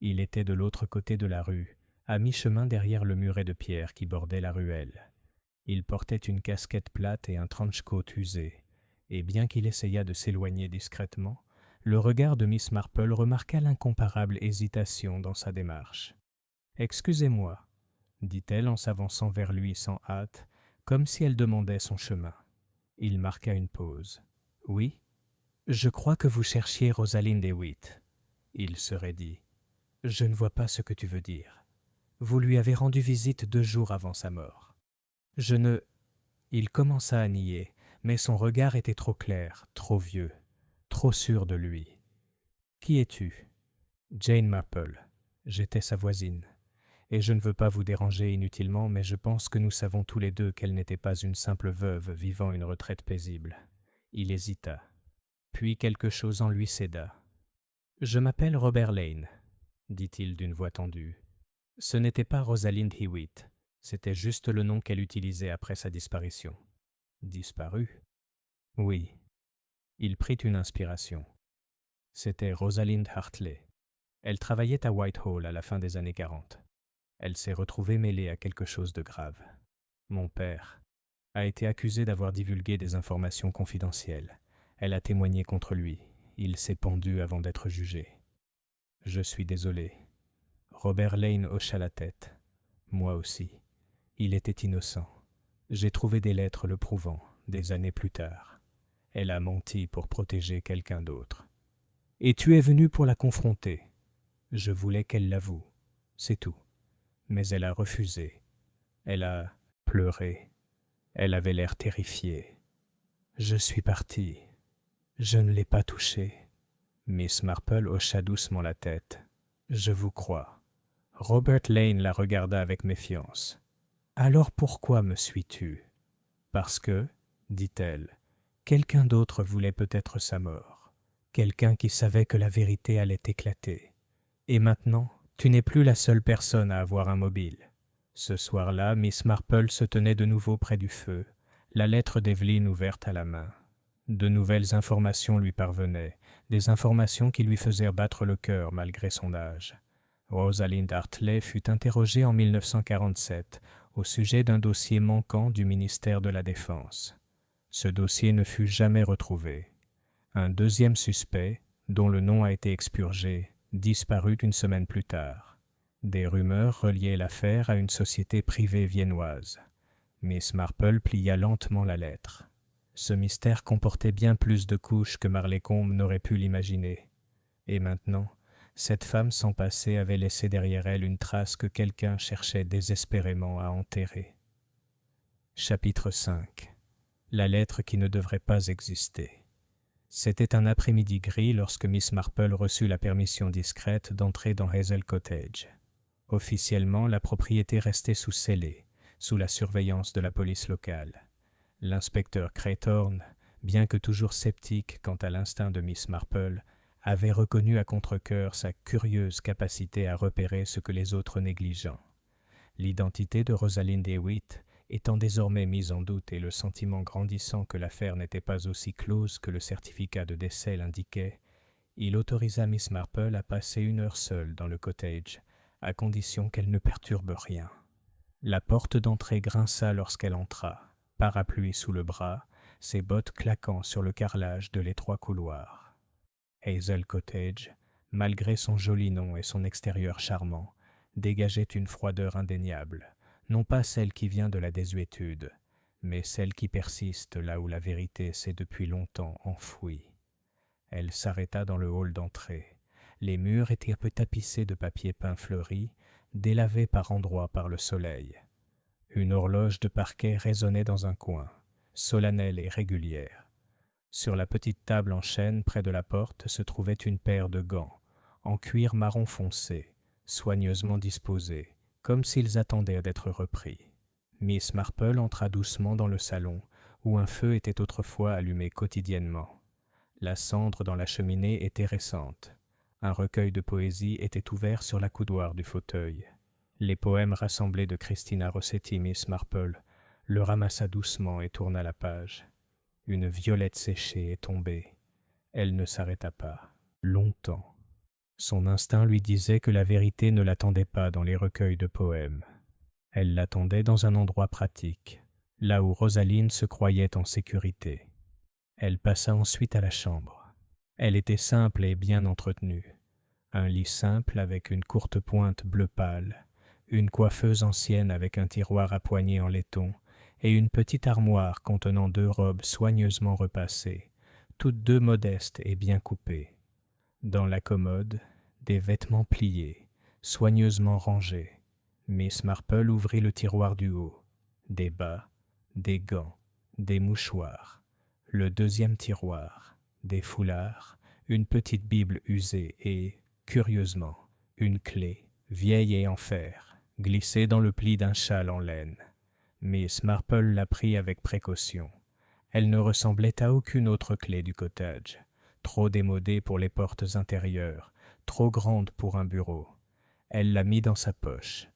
Il était de l'autre côté de la rue, à mi-chemin derrière le muret de pierre qui bordait la ruelle. Il portait une casquette plate et un trench-coat usé, et bien qu'il essayât de s'éloigner discrètement, le regard de Miss Marple remarqua l'incomparable hésitation dans sa démarche. « Excusez-moi, » dit-elle en s'avançant vers lui sans hâte, comme si elle demandait son chemin. Il marqua une pause. « Oui, je crois que vous cherchiez Rosalind Hewitt. » Il se raidit. « Je ne vois pas ce que tu veux dire. Vous lui avez rendu visite 2 jours avant sa mort. » « Je ne... » Il commença à nier, mais son regard était trop clair, trop vieux, trop sûr de lui. « Qui es-tu ?»« Jane Marple. J'étais sa voisine. Et je ne veux pas vous déranger inutilement, mais je pense que nous savons tous les deux qu'elle n'était pas une simple veuve vivant une retraite paisible. » Il hésita. Puis quelque chose en lui céda. « Je m'appelle Robert Lane, » dit-il d'une voix tendue. Ce n'était pas Rosalind Hewitt. C'était juste le nom qu'elle utilisait après sa disparition. Disparue ? Oui. Il prit une inspiration. C'était Rosalind Hartley. Elle travaillait à Whitehall à la fin des années 40. Elle s'est retrouvée mêlée à quelque chose de grave. Mon père a été accusé d'avoir divulgué des informations confidentielles. Elle a témoigné contre lui. Il s'est pendu avant d'être jugé. Je suis désolé. Robert Lane hocha la tête. Moi aussi. Il était innocent. J'ai trouvé des lettres le prouvant, des années plus tard. Elle a menti pour protéger quelqu'un d'autre. Et tu es venu pour la confronter. Je voulais qu'elle l'avoue. C'est tout. Mais elle a refusé. Elle a pleuré. Elle avait l'air terrifiée. Je suis parti. Je ne l'ai pas touchée. Miss Marple hocha doucement la tête. Je vous crois. Robert Lane la regarda avec méfiance. Alors pourquoi me suis-tu ? Parce que, dit-elle, quelqu'un d'autre voulait peut-être sa mort. Quelqu'un qui savait que la vérité allait éclater. Et maintenant, tu n'es plus la seule personne à avoir un mobile. Ce soir-là, Miss Marple se tenait de nouveau près du feu, la lettre d'Evelyn ouverte à la main. De nouvelles informations lui parvenaient, des informations qui lui faisaient battre le cœur malgré son âge. Rosalind Hartley fut interrogée en 1947 au sujet d'un dossier manquant du ministère de la Défense. Ce dossier ne fut jamais retrouvé. Un deuxième suspect, dont le nom a été expurgé, disparut une semaine plus tard. Des rumeurs reliaient l'affaire à une société privée viennoise. Miss Marple plia lentement la lettre. Ce mystère comportait bien plus de couches que Marleycombe n'aurait pu l'imaginer. Et maintenant, cette femme sans passé avait laissé derrière elle une trace que quelqu'un cherchait désespérément à enterrer. Chapitre 5. La lettre qui ne devrait pas exister. C'était un après-midi gris lorsque Miss Marple reçut la permission discrète d'entrer dans Hazel Cottage. Officiellement, la propriété restait sous scellé, sous la surveillance de la police locale. L'inspecteur Craythorne, bien que toujours sceptique quant à l'instinct de Miss Marple, avait reconnu à contre-cœur sa curieuse capacité à repérer ce que les autres négligeant. L'identité de Rosalind Hewitt étant désormais mise en doute et le sentiment grandissant que l'affaire n'était pas aussi close que le certificat de décès l'indiquait, il autorisa Miss Marple à passer 1 heure seule dans le cottage, à condition qu'elle ne perturbe rien. La porte d'entrée grinça lorsqu'elle entra, parapluie sous le bras, ses bottes claquant sur le carrelage de l'étroit couloir. Hazel Cottage, malgré son joli nom et son extérieur charmant, dégageait une froideur indéniable, non pas celle qui vient de la désuétude, mais celle qui persiste là où la vérité s'est depuis longtemps enfouie. Elle s'arrêta dans le hall d'entrée. Les murs étaient tapissés de papier peint fleuri, délavés par endroits par le soleil. Une horloge de parquet résonnait dans un coin, solennelle et régulière. Sur la petite table en chêne près de la porte se trouvait une paire de gants, en cuir marron foncé, soigneusement disposés, comme s'ils attendaient d'être repris. Miss Marple entra doucement dans le salon, où un feu était autrefois allumé quotidiennement. La cendre dans la cheminée était récente. Un recueil de poésie était ouvert sur l'accoudoir du fauteuil. Les poèmes rassemblés de Christina Rossetti, Miss Marple, le ramassa doucement et tourna la page. Une violette séchée est tombée. Elle ne s'arrêta pas. Longtemps. Son instinct lui disait que la vérité ne l'attendait pas dans les recueils de poèmes. Elle l'attendait dans un endroit pratique, là où Rosalind se croyait en sécurité. Elle passa ensuite à la chambre. Elle était simple et bien entretenue. Un lit simple avec une courte pointe bleu pâle, une coiffeuse ancienne avec un tiroir à poignée en laiton et une petite armoire contenant 2 robes soigneusement repassées, toutes 2 modestes et bien coupées. Dans la commode, des vêtements pliés, soigneusement rangés. Miss Marple ouvrit le tiroir du haut. Des bas, des gants, des mouchoirs. Le 2e tiroir, des foulards, une petite Bible usée et, curieusement, une clé, vieille et en fer, glissée dans le pli d'un châle en laine. Miss Marple la prit avec précaution. Elle ne ressemblait à aucune autre clé du cottage, trop démodée pour les portes intérieures, trop grande pour un bureau. Elle la mit dans sa poche.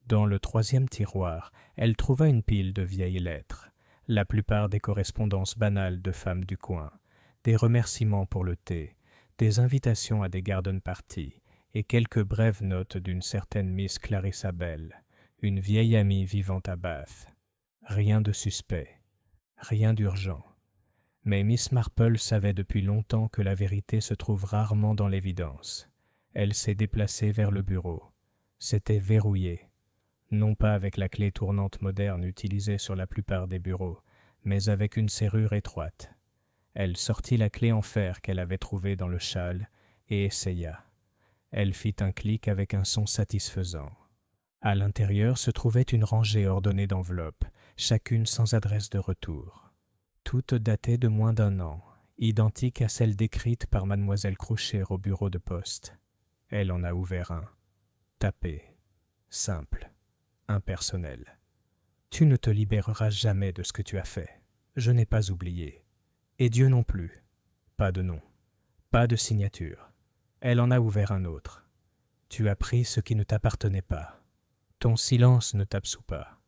Dans le 3e tiroir, elle trouva une pile de vieilles lettres, la plupart des correspondances banales de femmes du coin, des remerciements pour le thé, des invitations à des garden parties et quelques brèves notes d'une certaine Miss Clarissa Bell, une vieille amie vivant à Bath. Rien de suspect, rien d'urgent. Mais Miss Marple savait depuis longtemps que la vérité se trouve rarement dans l'évidence. Elle s'est déplacée vers le bureau. C'était verrouillé. Non pas avec la clé tournante moderne utilisée sur la plupart des bureaux, mais avec une serrure étroite. Elle sortit la clé en fer qu'elle avait trouvée dans le châle et essaya. Elle fit un clic avec un son satisfaisant. À l'intérieur se trouvait une rangée ordonnée d'enveloppes, chacune sans adresse de retour. Toutes dataient de moins d'1 an, identiques à celles décrites par mademoiselle Croucher au bureau de poste. Elle en a ouvert un. Tapé. Simple. Impersonnel. Tu ne te libéreras jamais de ce que tu as fait. Je n'ai pas oublié. Et Dieu non plus. Pas de nom. Pas de signature. Elle en a ouvert un autre. Tu as pris ce qui ne t'appartenait pas. Ton silence ne t'absout pas.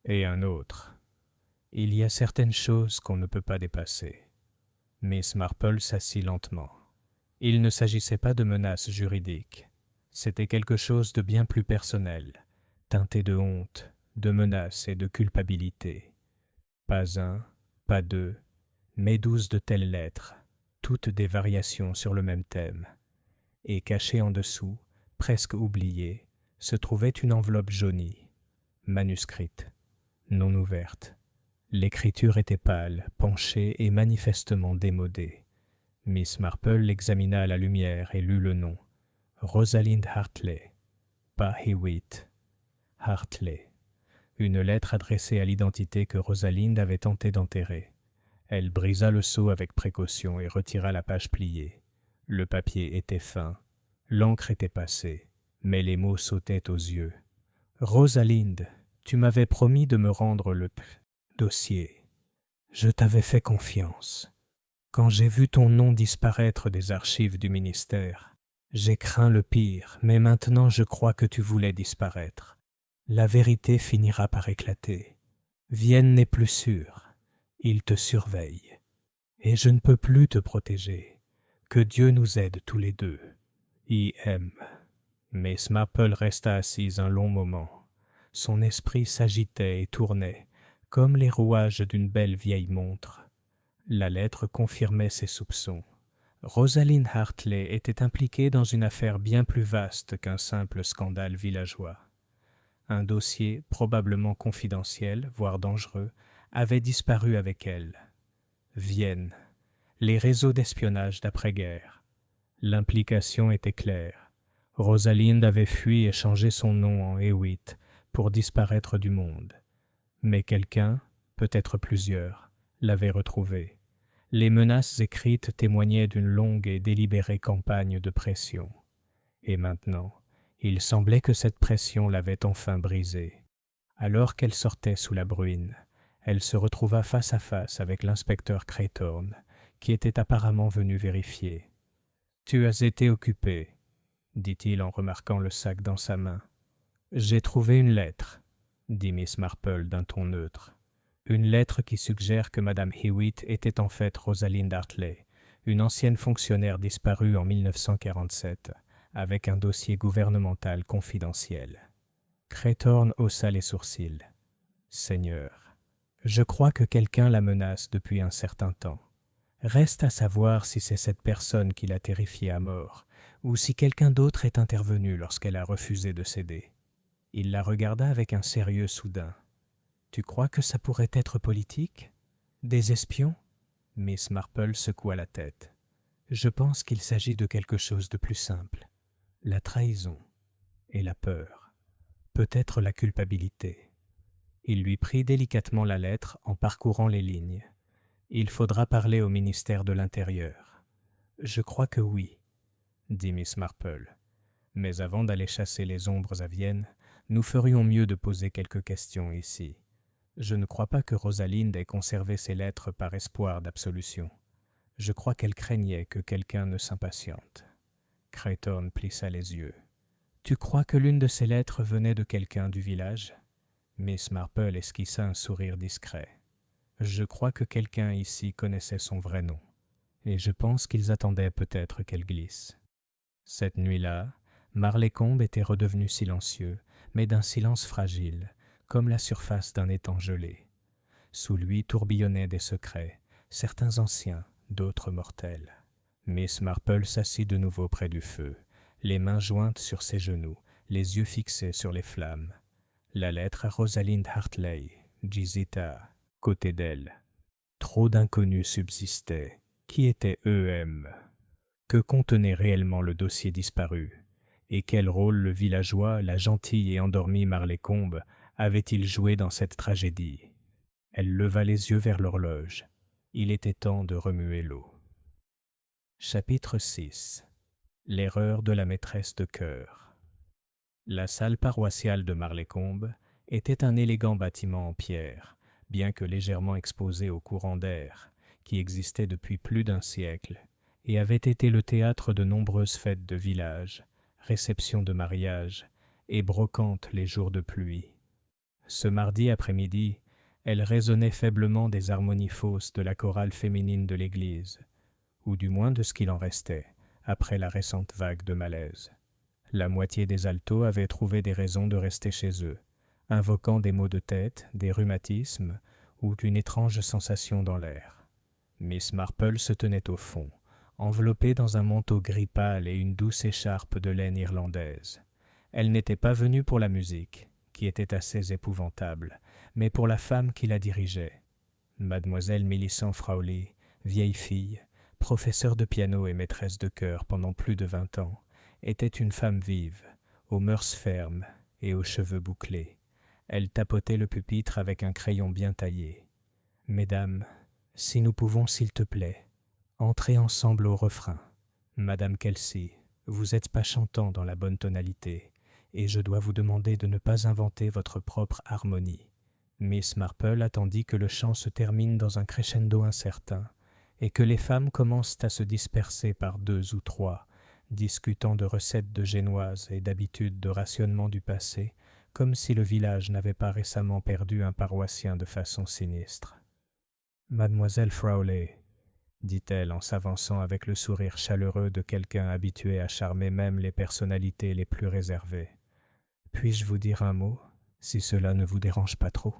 Et un autre. Il y a certaines choses qu'on ne peut pas dépasser. Miss Marple s'assit lentement. Il ne s'agissait pas de menaces juridiques. C'était quelque chose de bien plus personnel, teinté de honte, de menaces et de culpabilité. Pas 1, pas 2, mais 12 de telles lettres, toutes des variations sur le même thème. Et cachée en dessous, presque oubliée, se trouvait une enveloppe jaunie, manuscrite, non ouverte. L'écriture était pâle, penchée et manifestement démodée. Miss Marple l'examina à la lumière et lut le nom. Rosalind Hartley, pas Hewitt. Hartley. Une lettre adressée à l'identité que Rosalind avait tenté d'enterrer. Elle brisa le sceau avec précaution et retira la page pliée. Le papier était fin, l'encre était passée, mais les mots sautaient aux yeux. « Rosalind, tu m'avais promis de me rendre le dossier. Je t'avais fait confiance. Quand j'ai vu ton nom disparaître des archives du ministère, j'ai craint le pire, mais maintenant je crois que tu voulais disparaître. La vérité finira par éclater. Vienne n'est plus sûr. Il te surveille. Et je ne peux plus te protéger. Que Dieu nous aide tous les deux. I.M. » Miss Marple resta assise un long moment. Son esprit s'agitait et tournait, comme les rouages d'une belle vieille montre. La lettre confirmait ses soupçons. Rosalind Hartley était impliquée dans une affaire bien plus vaste qu'un simple scandale villageois. Un dossier, probablement confidentiel, voire dangereux, avait disparu avec elle. Vienne. Les réseaux d'espionnage d'après-guerre. L'implication était claire. Rosalind avait fui et changé son nom en Hewitt pour disparaître du monde. Mais quelqu'un, peut-être plusieurs, l'avait retrouvée. Les menaces écrites témoignaient d'une longue et délibérée campagne de pression. Et maintenant, il semblait que cette pression l'avait enfin brisée. Alors qu'elle sortait sous la bruine, elle se retrouva face à face avec l'inspecteur Craythorne, qui était apparemment venu vérifier. « Tu as été occupé, » dit-il en remarquant le sac dans sa main. « J'ai trouvé une lettre, » dit Miss Marple d'un ton neutre. Une lettre qui suggère que Madame Hewitt était en fait Rosalind Hartley, une ancienne fonctionnaire disparue en 1947, avec un dossier gouvernemental confidentiel. Craythorne haussa les sourcils. « Seigneur, Je crois que quelqu'un la menace depuis un certain temps. Reste à savoir si c'est cette personne qui l'a terrifiée à mort, ou si quelqu'un d'autre est intervenu lorsqu'elle a refusé de céder. » Il la regarda avec un sérieux soudain. « Tu crois que ça pourrait être politique? Des espions ?» Miss Marple secoua la tête. « Je pense qu'il s'agit de quelque chose de plus simple. La trahison et la peur. Peut-être la culpabilité. » Il lui prit délicatement la lettre en parcourant les lignes. « Il faudra parler au ministère de l'Intérieur. »« Je crois que oui, » dit Miss Marple. « Mais avant d'aller chasser les ombres à Vienne, nous ferions mieux de poser quelques questions ici. Je ne crois pas que Rosalinde ait conservé ces lettres par espoir d'absolution. Je crois qu'elle craignait que quelqu'un ne s'impatiente. » Crayton plissa les yeux. « Tu crois que l'une de ces lettres venait de quelqu'un du village ?» Miss Marple esquissa un sourire discret. « Je crois que quelqu'un ici connaissait son vrai nom, et je pense qu'ils attendaient peut-être qu'elle glisse. » Cette nuit-là, Marlécombe était redevenu silencieux, mais d'un silence fragile, comme la surface d'un étang gelé. Sous lui tourbillonnaient des secrets, certains anciens, d'autres mortels. Miss Marple s'assit de nouveau près du feu, les mains jointes sur ses genoux, les yeux fixés sur les flammes. La lettre à Rosalind Hartley, Gisita, côté d'elle. Trop d'inconnus subsistaient. Qui était E.M.? Que contenait réellement le dossier disparu? Et quel rôle le villageois, la gentille et endormie Marlécombe, avait-il joué dans cette tragédie? Elle leva les yeux vers l'horloge. Il était temps de remuer l'eau. Chapitre 6. L'erreur de la maîtresse de chœur. La salle paroissiale de Marlécombe était un élégant bâtiment en pierre, bien que légèrement exposé au courant d'air, qui existait depuis plus d'un siècle, et avait été le théâtre de nombreuses fêtes de village, réceptions de mariage et brocantes les jours de pluie. Ce mardi après-midi, elle résonnait faiblement des harmonies fausses de la chorale féminine de l'église, ou du moins de ce qu'il en restait, après la récente vague de malaise. La moitié des altos avaient trouvé des raisons de rester chez eux, invoquant des maux de tête, des rhumatismes ou une étrange sensation dans l'air. Miss Marple se tenait au fond, enveloppée dans un manteau gris pâle et une douce écharpe de laine irlandaise. Elle n'était pas venue pour la musique, qui était assez épouvantable, mais pour la femme qui la dirigeait. Mademoiselle Millicent Frowley, vieille fille, professeure de piano et maîtresse de chœur pendant plus de 20 ans, était une femme vive, aux mœurs fermes et aux cheveux bouclés. Elle tapotait le pupitre avec un crayon bien taillé. « Mesdames, si nous pouvons, s'il te plaît, entrer ensemble au refrain. Madame Kelsey, vous n'êtes pas chantant dans la bonne tonalité, et je dois vous demander de ne pas inventer votre propre harmonie. » Miss Marple attendit que le chant se termine dans un crescendo incertain, et que les femmes commencent à se disperser par 2 ou 3, discutant de recettes de génoises et d'habitudes de rationnement du passé, comme si le village n'avait pas récemment perdu un paroissien de façon sinistre. « Mademoiselle Frowley, » dit-elle en s'avançant avec le sourire chaleureux de quelqu'un habitué à charmer même les personnalités les plus réservées. « Puis-je vous dire un mot, si cela ne vous dérange pas trop ?»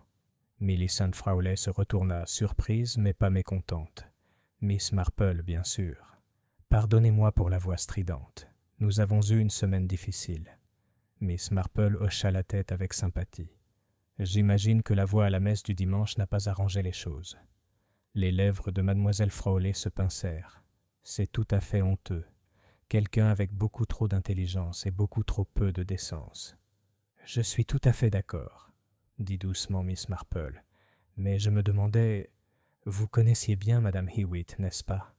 Millicent Frowley se retourna, surprise mais pas mécontente. Miss Marple, bien sûr. « Pardonnez-moi pour la voix stridente. Nous avons eu une semaine difficile. » Miss Marple hocha la tête avec sympathie. « J'imagine que la voix à la messe du dimanche n'a pas arrangé les choses. » Les lèvres de mademoiselle Frowley se pincèrent. « C'est tout à fait honteux. Quelqu'un avec beaucoup trop d'intelligence et beaucoup trop peu de décence. »« Je suis tout à fait d'accord, » dit doucement Miss Marple. « Mais je me demandais... Vous connaissiez bien madame Hewitt, n'est-ce pas ?»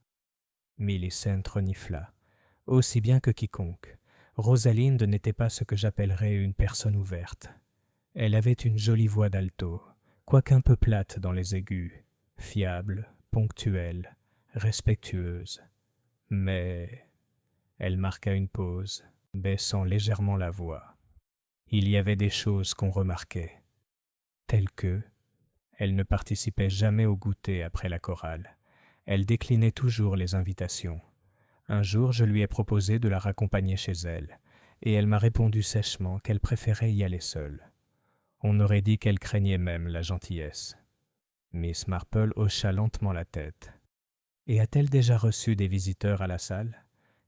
Millicent renifla. « Aussi bien que quiconque. Rosalinde n'était pas ce que j'appellerais une personne ouverte. Elle avait une jolie voix d'alto, quoique un peu plate dans les aigus, fiable, ponctuelle, respectueuse. Mais... » Elle marqua une pause, baissant légèrement la voix. Il y avait des choses qu'on remarquait, telles que... Elle ne participait jamais au goûter après la chorale. Elle déclinait toujours les invitations. Un jour, je lui ai proposé de la raccompagner chez elle, et elle m'a répondu sèchement qu'elle préférait y aller seule. On aurait dit qu'elle craignait même la gentillesse. Miss Marple hocha lentement la tête. Et a-t-elle déjà reçu des visiteurs à la salle?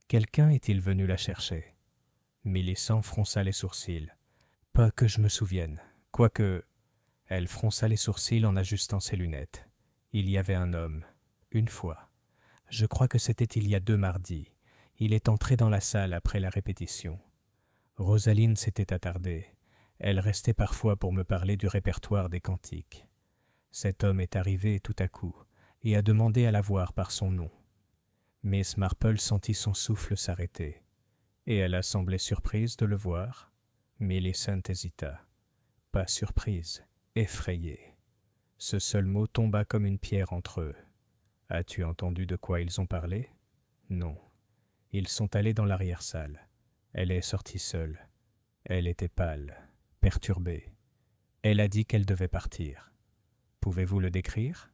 Quelqu'un est-il venu la chercher? Millicent fronça les sourcils. Pas que je me souvienne. Quoique... Elle fronça les sourcils en ajustant ses lunettes. Il y avait un homme. Une fois. Je crois que c'était il y a 2 mardis. Il est entré dans la salle après la répétition. Rosaline s'était attardée. Elle restait parfois pour me parler du répertoire des cantiques. Cet homme est arrivé tout à coup et a demandé à la voir par son nom. Miss Marple sentit son souffle s'arrêter. Et elle a semblé surprise de le voir. Millicent hésita. Pas surprise, effrayée. Ce seul mot tomba comme une pierre entre eux. « As-tu entendu de quoi ils ont parlé ?»« Non. Ils sont allés dans l'arrière-salle. Elle est sortie seule. Elle était pâle, perturbée. Elle a dit qu'elle devait partir. Pouvez-vous le décrire ?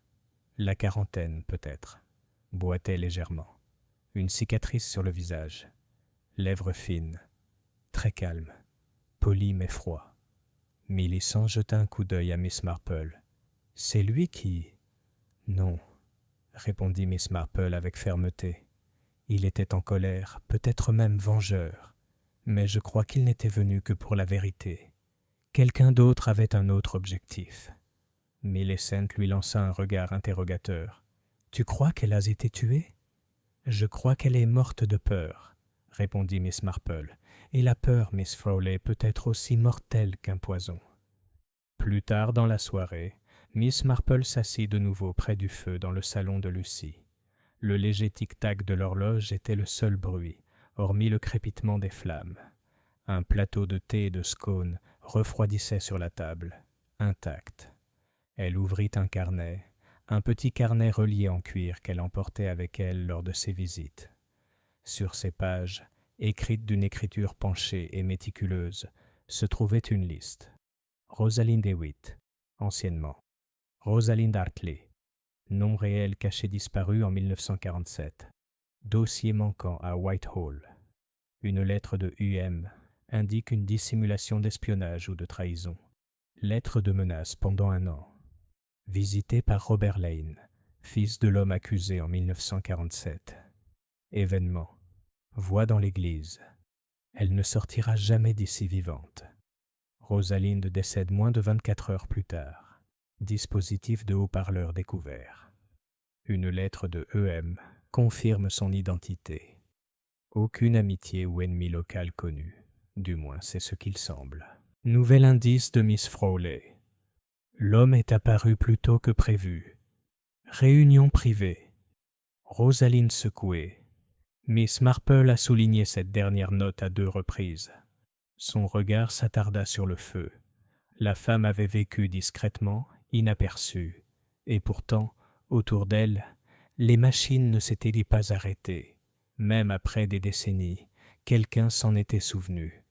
La quarantaine, peut-être. Boitait légèrement. Une cicatrice sur le visage. Lèvres fines. Très calme. Poli mais froid. » Millicent jeta un coup d'œil à Miss Marple. « C'est lui qui... » »« Non, » répondit Miss Marple avec fermeté. « Il était en colère, peut-être même vengeur. Mais je crois qu'il n'était venu que pour la vérité. Quelqu'un d'autre avait un autre objectif. » Millicent lui lança un regard interrogateur. « Tu crois qu'elle a été tuée ?»« Je crois qu'elle est morte de peur, » répondit Miss Marple. « Et la peur, Miss Frawley, peut être aussi mortelle qu'un poison. » Plus tard dans la soirée, Miss Marple s'assit de nouveau près du feu dans le salon de Lucie. Le léger tic-tac de l'horloge était le seul bruit, hormis le crépitement des flammes. Un plateau de thé et de scones refroidissait sur la table, intact. Elle ouvrit un petit carnet relié en cuir qu'elle emportait avec elle lors de ses visites. Sur ces pages, écrites d'une écriture penchée et méticuleuse, se trouvait une liste. Rosalind DeWitt, anciennement. Rosalind Hartley, nom réel caché disparu en 1947. Dossier manquant à Whitehall. Une lettre de U.M. indique une dissimulation d'espionnage ou de trahison. Lettre de menace pendant 1 an. Visité par Robert Lane, fils de l'homme accusé en 1947. Événement. Voix dans l'église. Elle ne sortira jamais d'ici vivante. Rosalind décède moins de 24 heures plus tard. Dispositif de haut-parleur découvert. Une lettre de E.M. confirme son identité. Aucune amitié ou ennemi local connu. Du moins, c'est ce qu'il semble. Nouvel indice de Miss Frawley. L'homme est apparu plus tôt que prévu. Réunion privée. Rosalind secouée. Miss Marple a souligné cette dernière note à 2 reprises. Son regard s'attarda sur le feu. La femme avait vécu discrètement, inaperçue. Et pourtant, autour d'elle, les machines ne s'étaient pas arrêtées. Même après des décennies, quelqu'un s'en était souvenu.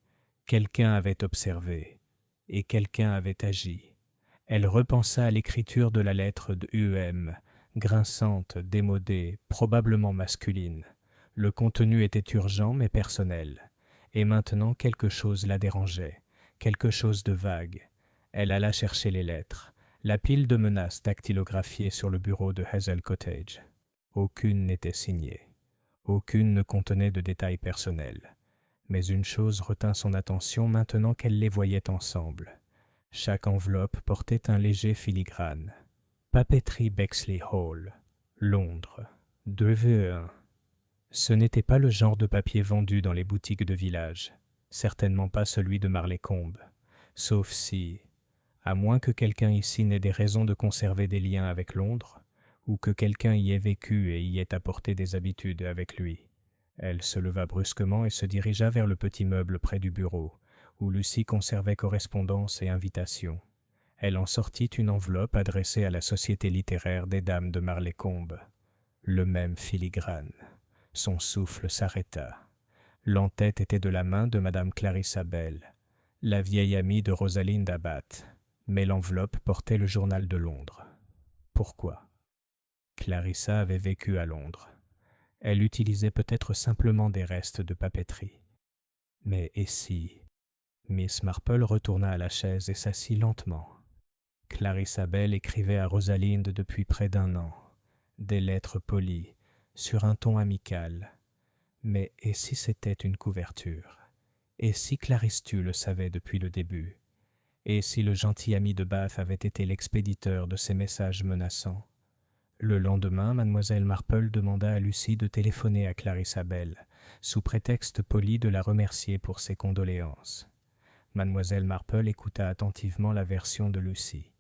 Quelqu'un avait observé. Et quelqu'un avait agi. Elle repensa à l'écriture de la lettre de U.M., grinçante, démodée, probablement masculine. Le contenu était urgent mais personnel. Et maintenant quelque chose la dérangeait, quelque chose de vague. Elle alla chercher les lettres, la pile de menaces dactylographiées sur le bureau de Hazel Cottage. Aucune n'était signée. Aucune ne contenait de détails personnels. Mais une chose retint son attention maintenant qu'elle les voyait ensemble. Chaque enveloppe portait un léger filigrane. Papeterie Bexley Hall, Londres, 2VE1. Ce n'était pas le genre de papier vendu dans les boutiques de village, certainement pas celui de Marleycombe, sauf si, à moins que quelqu'un ici n'ait des raisons de conserver des liens avec Londres, ou que quelqu'un y ait vécu et y ait apporté des habitudes avec lui. Elle se leva brusquement et se dirigea vers le petit meuble près du bureau, où Lucie conservait correspondance et invitations. Elle en sortit une enveloppe adressée à la Société littéraire des Dames de Marleycombe. Le même filigrane. Son souffle s'arrêta. L'en-tête était de la main de Madame Clarissa Bell, la vieille amie de Rosalind Abbott, mais l'enveloppe portait le journal de Londres. Pourquoi ? Clarissa avait vécu à Londres. Elle utilisait peut-être simplement des restes de papeterie. Mais et si... Miss Marple retourna à la chaise et s'assit lentement. Clarissa Bell écrivait à Rosalind depuis près d'1 an, des lettres polies, sur un ton amical. Mais et si c'était une couverture? Et si Claristu le savait depuis le début? Et si le gentil ami de Bath avait été l'expéditeur de ces messages menaçants? Le lendemain, mademoiselle Marple demanda à Lucie de téléphoner à Clarissa Bell, sous prétexte poli de la remercier pour ses condoléances. Mademoiselle Marple écouta attentivement la version de Lucie,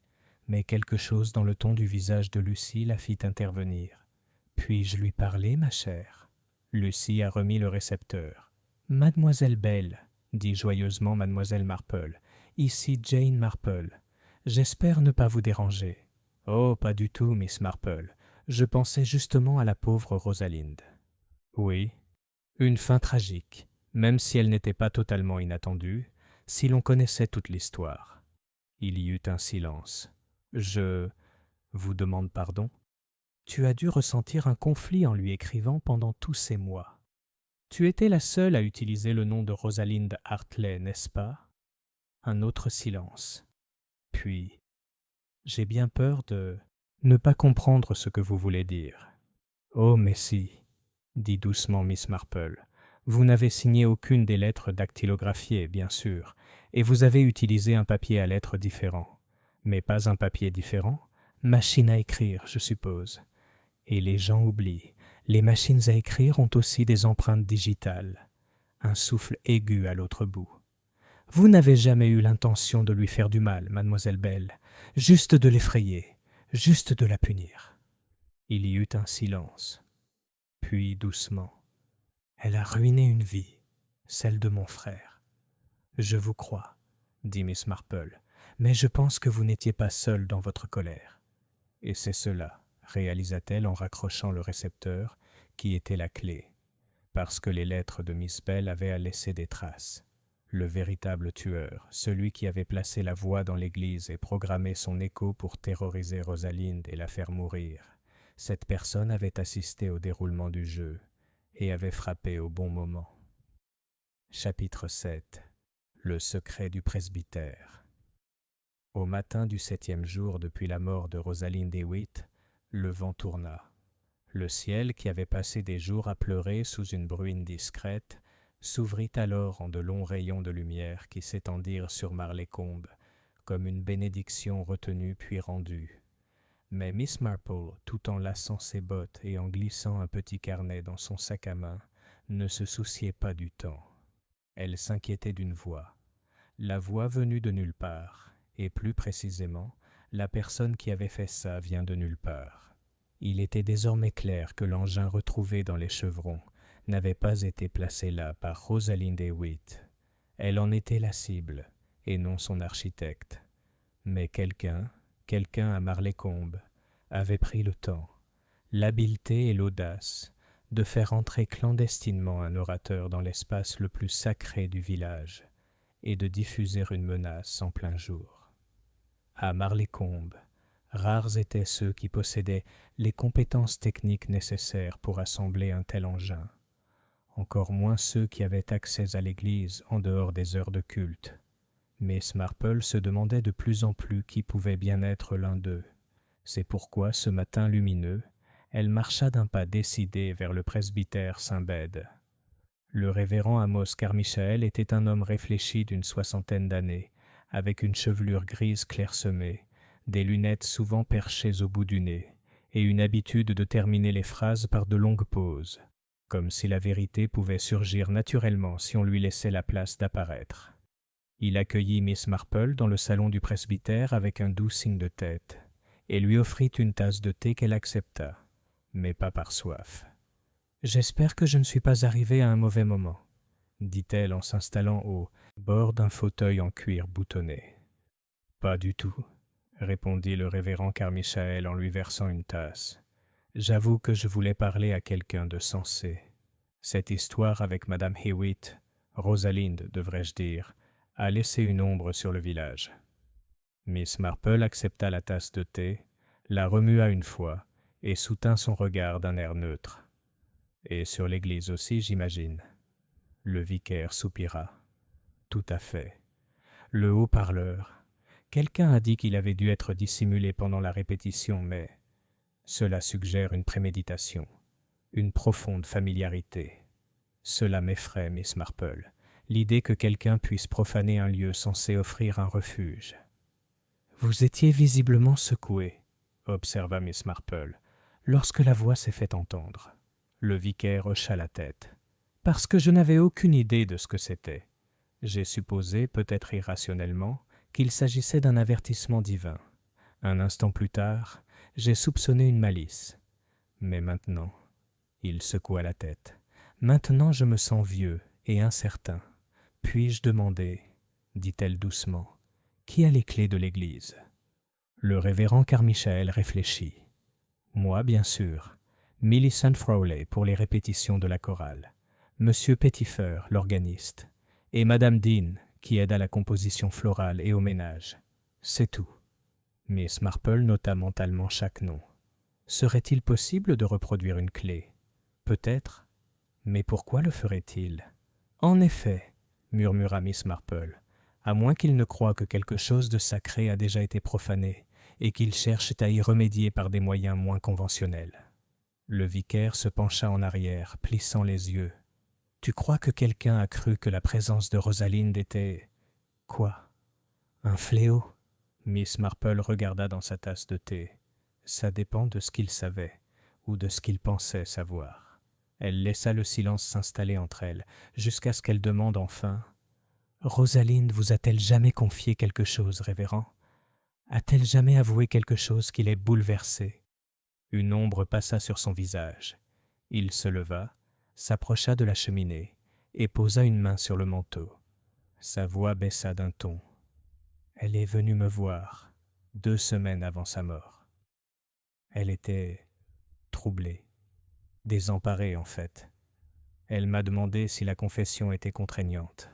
mais quelque chose dans le ton du visage de Lucie la fit intervenir. « Puis-je lui parler, ma chère ?» Lucie a remis le récepteur. « Mademoiselle Bell, » dit joyeusement mademoiselle Marple, « ici Jane Marple. J'espère ne pas vous déranger. » « Oh, pas du tout, Miss Marple. Je pensais justement à la pauvre Rosalind. »« Oui, une fin tragique, même si elle n'était pas totalement inattendue, si l'on connaissait toute l'histoire. » Il y eut un silence. « Je vous demande pardon. Tu as dû ressentir un conflit en lui écrivant pendant tous ces mois. Tu étais la seule à utiliser le nom de Rosalind Hartley, n'est-ce pas ?» Un autre silence. Puis, « J'ai bien peur de ne pas comprendre ce que vous voulez dire. »« Oh, mais si, » dit doucement Miss Marple. « Vous n'avez signé aucune des lettres dactylographiées, bien sûr, et vous avez utilisé un papier à lettres différent. Mais pas un papier différent? Machine à écrire, je suppose. Et les gens oublient. Les machines à écrire ont aussi des empreintes digitales. » Un souffle aigu à l'autre bout. « Vous n'avez jamais eu l'intention de lui faire du mal, mademoiselle Bell, juste de l'effrayer, juste de la punir. » Il y eut un silence. Puis doucement. « Elle a ruiné une vie, celle de mon frère. »« Je vous crois, » dit Miss Marple, « mais je pense que vous n'étiez pas seule dans votre colère. » Et c'est cela, réalisa-t-elle en raccrochant le récepteur, qui était la clé, parce que les lettres de Miss Bell avaient à laisser des traces. Le véritable tueur, celui qui avait placé la voix dans l'église et programmé son écho pour terroriser Rosalind et la faire mourir, cette personne avait assisté au déroulement du jeu et avait frappé au bon moment. Chapitre 7. Le secret du presbytère. Au matin du 7e jour depuis la mort de Rosalind Hewitt, le vent tourna. Le ciel, qui avait passé des jours à pleurer sous une bruine discrète, s'ouvrit alors en de longs rayons de lumière qui s'étendirent sur Marleycombe, comme une bénédiction retenue puis rendue. Mais Miss Marple, tout en laçant ses bottes et en glissant un petit carnet dans son sac à main, ne se souciait pas du temps. Elle s'inquiétait d'une voix. La voix venue de nulle part, et plus précisément, la personne qui avait fait ça vient de nulle part. Il était désormais clair que l'engin retrouvé dans les chevrons n'avait pas été placé là par Rosalind Hewitt. Elle en était la cible, et non son architecte. Mais quelqu'un à Marleycombe, avait pris le temps, l'habileté et l'audace de faire entrer clandestinement un orateur dans l'espace le plus sacré du village et de diffuser une menace en plein jour. À Marleycombe, rares étaient ceux qui possédaient les compétences techniques nécessaires pour assembler un tel engin. Encore moins ceux qui avaient accès à l'église en dehors des heures de culte. Miss Marple se demandait de plus en plus qui pouvait bien être l'un d'eux. C'est pourquoi, ce matin lumineux, elle marcha d'un pas décidé vers le presbytère Saint-Bède. Le révérend Amos Carmichael était un homme réfléchi d'une 60aine d'années, avec une chevelure grise clairsemée, des lunettes souvent perchées au bout du nez, et une habitude de terminer les phrases par de longues pauses, comme si la vérité pouvait surgir naturellement si on lui laissait la place d'apparaître. Il accueillit Miss Marple dans le salon du presbytère avec un doux signe de tête, et lui offrit une tasse de thé qu'elle accepta, mais pas par soif. « J'espère que je ne suis pas arrivée à un mauvais moment, » dit-elle en s'installant au bord d'un fauteuil en cuir boutonné. « Pas du tout, » répondit le révérend Carmichael en lui versant une tasse. « J'avoue que je voulais parler à quelqu'un de sensé. Cette histoire avec Madame Hewitt, Rosalind, devrais-je dire, a laissé une ombre sur le village. » Miss Marple accepta la tasse de thé, la remua une fois et soutint son regard d'un air neutre. « Et sur l'église aussi, j'imagine. » Le vicaire soupira. « Tout à fait. Le haut-parleur. Quelqu'un a dit qu'il avait dû être dissimulé pendant la répétition, mais cela suggère une préméditation, une profonde familiarité. Cela m'effraie, Miss Marple, l'idée que quelqu'un puisse profaner un lieu censé offrir un refuge. Vous étiez visiblement secoué, observa Miss Marple, lorsque la voix s'est fait entendre. Le vicaire hocha la tête. Parce que je n'avais aucune idée de ce que c'était. J'ai supposé, peut-être irrationnellement, qu'il s'agissait d'un avertissement divin. Un instant plus tard, j'ai soupçonné une malice. Mais maintenant, il secoua la tête. Maintenant je me sens vieux et incertain. Puis-je demander, dit-elle doucement, qui a les clés de l'église? Le révérend Carmichael réfléchit. Moi, bien sûr. Millicent Frawley pour les répétitions de la chorale. Monsieur Pettifer, l'organiste. Et Madame Dean, qui aide à la composition florale et au ménage. C'est tout. Miss Marple nota mentalement chaque nom. Serait-il possible de reproduire une clé? Peut-être. Mais pourquoi le ferait-il? En effet, murmura Miss Marple, à moins qu'il ne croie que quelque chose de sacré a déjà été profané et qu'il cherche à y remédier par des moyens moins conventionnels. Le vicaire se pencha en arrière, plissant les yeux. Tu crois que quelqu'un a cru que la présence de Rosalind était... Quoi? Un fléau? Miss Marple regarda dans sa tasse de thé. Ça dépend de ce qu'il savait, ou de ce qu'il pensait savoir. Elle laissa le silence s'installer entre elles, jusqu'à ce qu'elle demande enfin « Rosalind vous a-t-elle jamais confié quelque chose, révérend? A-t-elle jamais avoué quelque chose qui l'ait bouleversé ?» Une ombre passa sur son visage. Il se leva, s'approcha de la cheminée et posa une main sur le manteau. Sa voix baissa d'un ton. Elle est venue me voir 2 semaines avant sa mort. Elle était troublée, désemparée en fait. Elle m'a demandé si la confession était contraignante,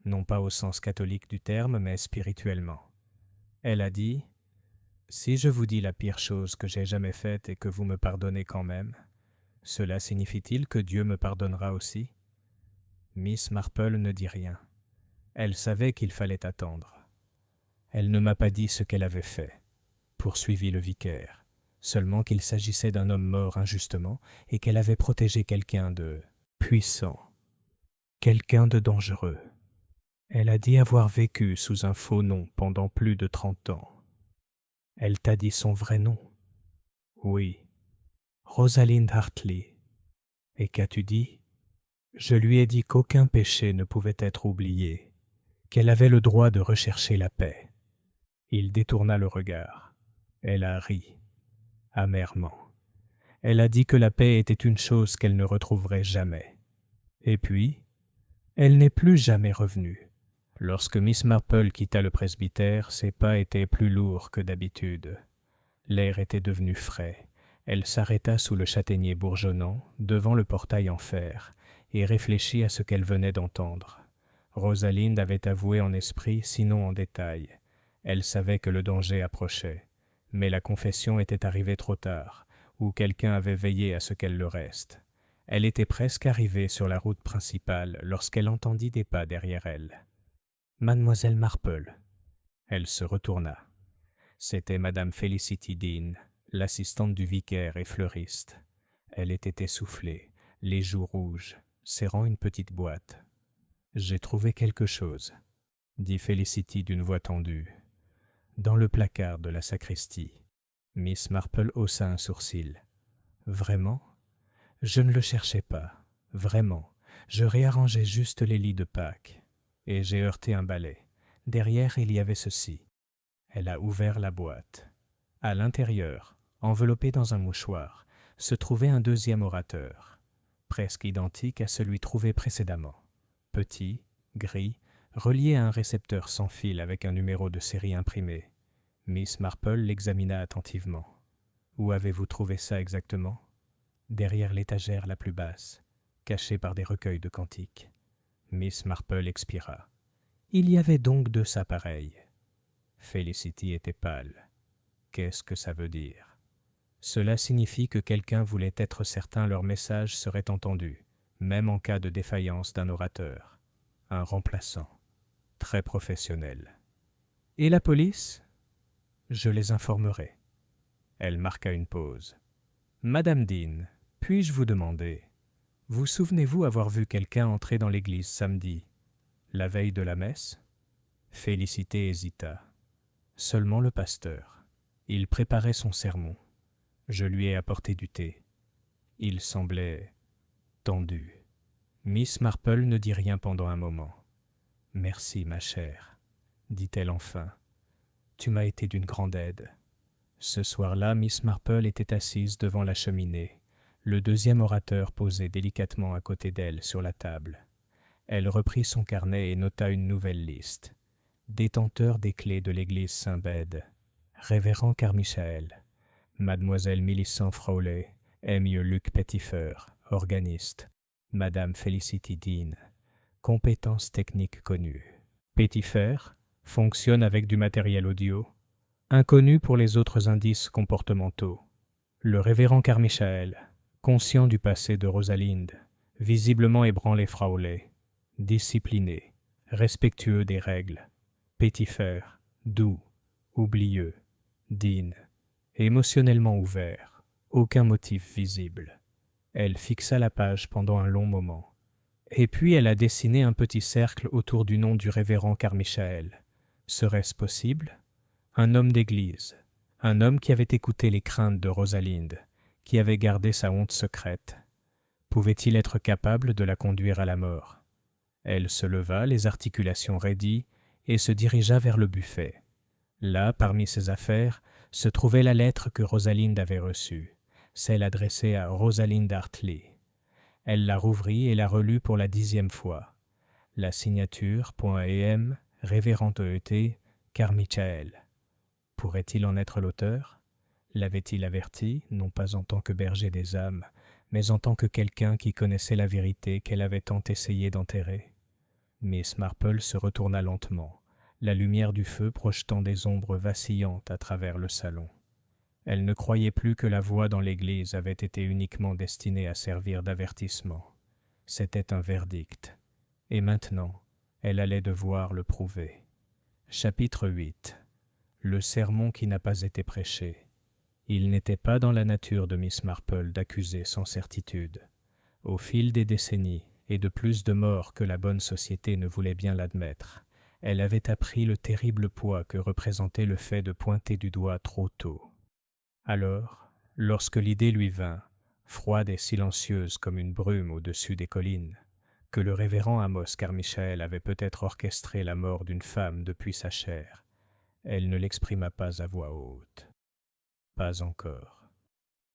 non pas au sens catholique du terme, mais spirituellement. Elle a dit « Si je vous dis la pire chose que j'ai jamais faite et que vous me pardonnez quand même, cela signifie-t-il que Dieu me pardonnera aussi ?» Miss Marple ne dit rien. Elle savait qu'il fallait attendre. Elle ne m'a pas dit ce qu'elle avait fait, poursuivit le vicaire, seulement qu'il s'agissait d'un homme mort injustement et qu'elle avait protégé quelqu'un de puissant, quelqu'un de dangereux. Elle a dit avoir vécu sous un faux nom pendant plus de 30 ans. Elle t'a dit son vrai nom? Oui. Rosalind Hartley. Et qu'as-tu dit? Je lui ai dit qu'aucun péché ne pouvait être oublié, qu'elle avait le droit de rechercher la paix. Il détourna le regard. Elle a ri, amèrement. Elle a dit que la paix était une chose qu'elle ne retrouverait jamais. Et puis, elle n'est plus jamais revenue. Lorsque Miss Marple quitta le presbytère, ses pas étaient plus lourds que d'habitude. L'air était devenu frais. Elle s'arrêta sous le châtaignier bourgeonnant, devant le portail en fer, et réfléchit à ce qu'elle venait d'entendre. Rosalind avait avoué en esprit, sinon en détail. Elle savait que le danger approchait, mais la confession était arrivée trop tard, ou quelqu'un avait veillé à ce qu'elle le reste. Elle était presque arrivée sur la route principale lorsqu'elle entendit des pas derrière elle. « Mademoiselle Marple !» Elle se retourna. C'était Madame Felicity Dean, l'assistante du vicaire et fleuriste. Elle était essoufflée, les joues rouges, serrant une petite boîte. « J'ai trouvé quelque chose, » dit Felicity d'une voix tendue. « Dans le placard de la sacristie. » Miss Marple haussa un sourcil. « Vraiment? Je ne le cherchais pas. Vraiment. Je réarrangeais juste les lits de Pâques. Et j'ai heurté un balai. Derrière, il y avait ceci. » Elle a ouvert la boîte. À l'intérieur, enveloppé dans un mouchoir, se trouvait un deuxième orateur, presque identique à celui trouvé précédemment. Petit, gris, relié à un récepteur sans fil avec un numéro de série imprimé. Miss Marple l'examina attentivement. « Où avez-vous trouvé ça exactement ?»« Derrière l'étagère la plus basse, cachée par des recueils de cantiques. » Miss Marple expira. « Il y avait donc 2 appareils. » Felicity était pâle. Qu'est-ce que ça veut dire? Cela signifie que quelqu'un voulait être certain leur message serait entendu, même en cas de défaillance d'un orateur. Un remplaçant. Très professionnel. Et la police ? Je les informerai. Elle marqua une pause. Madame Dean, puis-je vous demander, vous souvenez-vous avoir vu quelqu'un entrer dans l'église samedi, la veille de la messe ? Félicité hésita. Seulement le pasteur. Il préparait son sermon. Je lui ai apporté du thé. Il semblait tendu. Miss Marple ne dit rien pendant un moment. « Merci, ma chère, dit-elle enfin. Tu m'as été d'une grande aide. » Ce soir-là, Miss Marple était assise devant la cheminée, le deuxième orateur posé délicatement à côté d'elle sur la table. Elle reprit son carnet et nota une nouvelle liste. Détenteur des clés de l'église Saint-Bède, Révérend Carmichael, Mademoiselle Millicent Frowley, M. Luc Pettifer, organiste, Madame Felicity Dean, compétences techniques connues. Pettifer fonctionne avec du matériel audio, inconnu pour les autres indices comportementaux. Le révérend Carmichael, conscient du passé de Rosalind, visiblement ébranlé Frowley, discipliné, respectueux des règles. Pettifer, doux, oublieux, Dean, émotionnellement ouvert, aucun motif visible. Elle fixa la page pendant un long moment. Et puis elle a dessiné un petit cercle autour du nom du révérend Carmichael. Serait-ce possible ? Un homme d'église, un homme qui avait écouté les craintes de Rosalind, qui avait gardé sa honte secrète. Pouvait-il être capable de la conduire à la mort ? Elle se leva, les articulations raidies, et se dirigea vers le buffet. Là, parmi ses affaires, se trouvait la lettre que Rosalind avait reçue, celle adressée à Rosalind Hartley. Elle la rouvrit et la relut pour la 10e fois. La signature, .em, révérend ET, Carmichael. Pourrait-il en être l'auteur ? L'avait-il averti, non pas en tant que berger des âmes, mais en tant que quelqu'un qui connaissait la vérité qu'elle avait tant essayé d'enterrer ? Miss Marple se retourna lentement, la lumière du feu projetant des ombres vacillantes à travers le salon. Elle ne croyait plus que la voix dans l'église avait été uniquement destinée à servir d'avertissement. C'était un verdict. Et maintenant, elle allait devoir le prouver. Chapitre 8. Le sermon qui n'a pas été prêché. Il n'était pas dans la nature de Miss Marple d'accuser sans certitude. Au fil des décennies, et de plus de morts que la bonne société ne voulait bien l'admettre, elle avait appris le terrible poids que représentait le fait de pointer du doigt trop tôt. Alors, lorsque l'idée lui vint, froide et silencieuse comme une brume au-dessus des collines, que le révérend Amos Carmichael avait peut-être orchestré la mort d'une femme depuis sa chair, elle ne l'exprima pas à voix haute. Pas encore.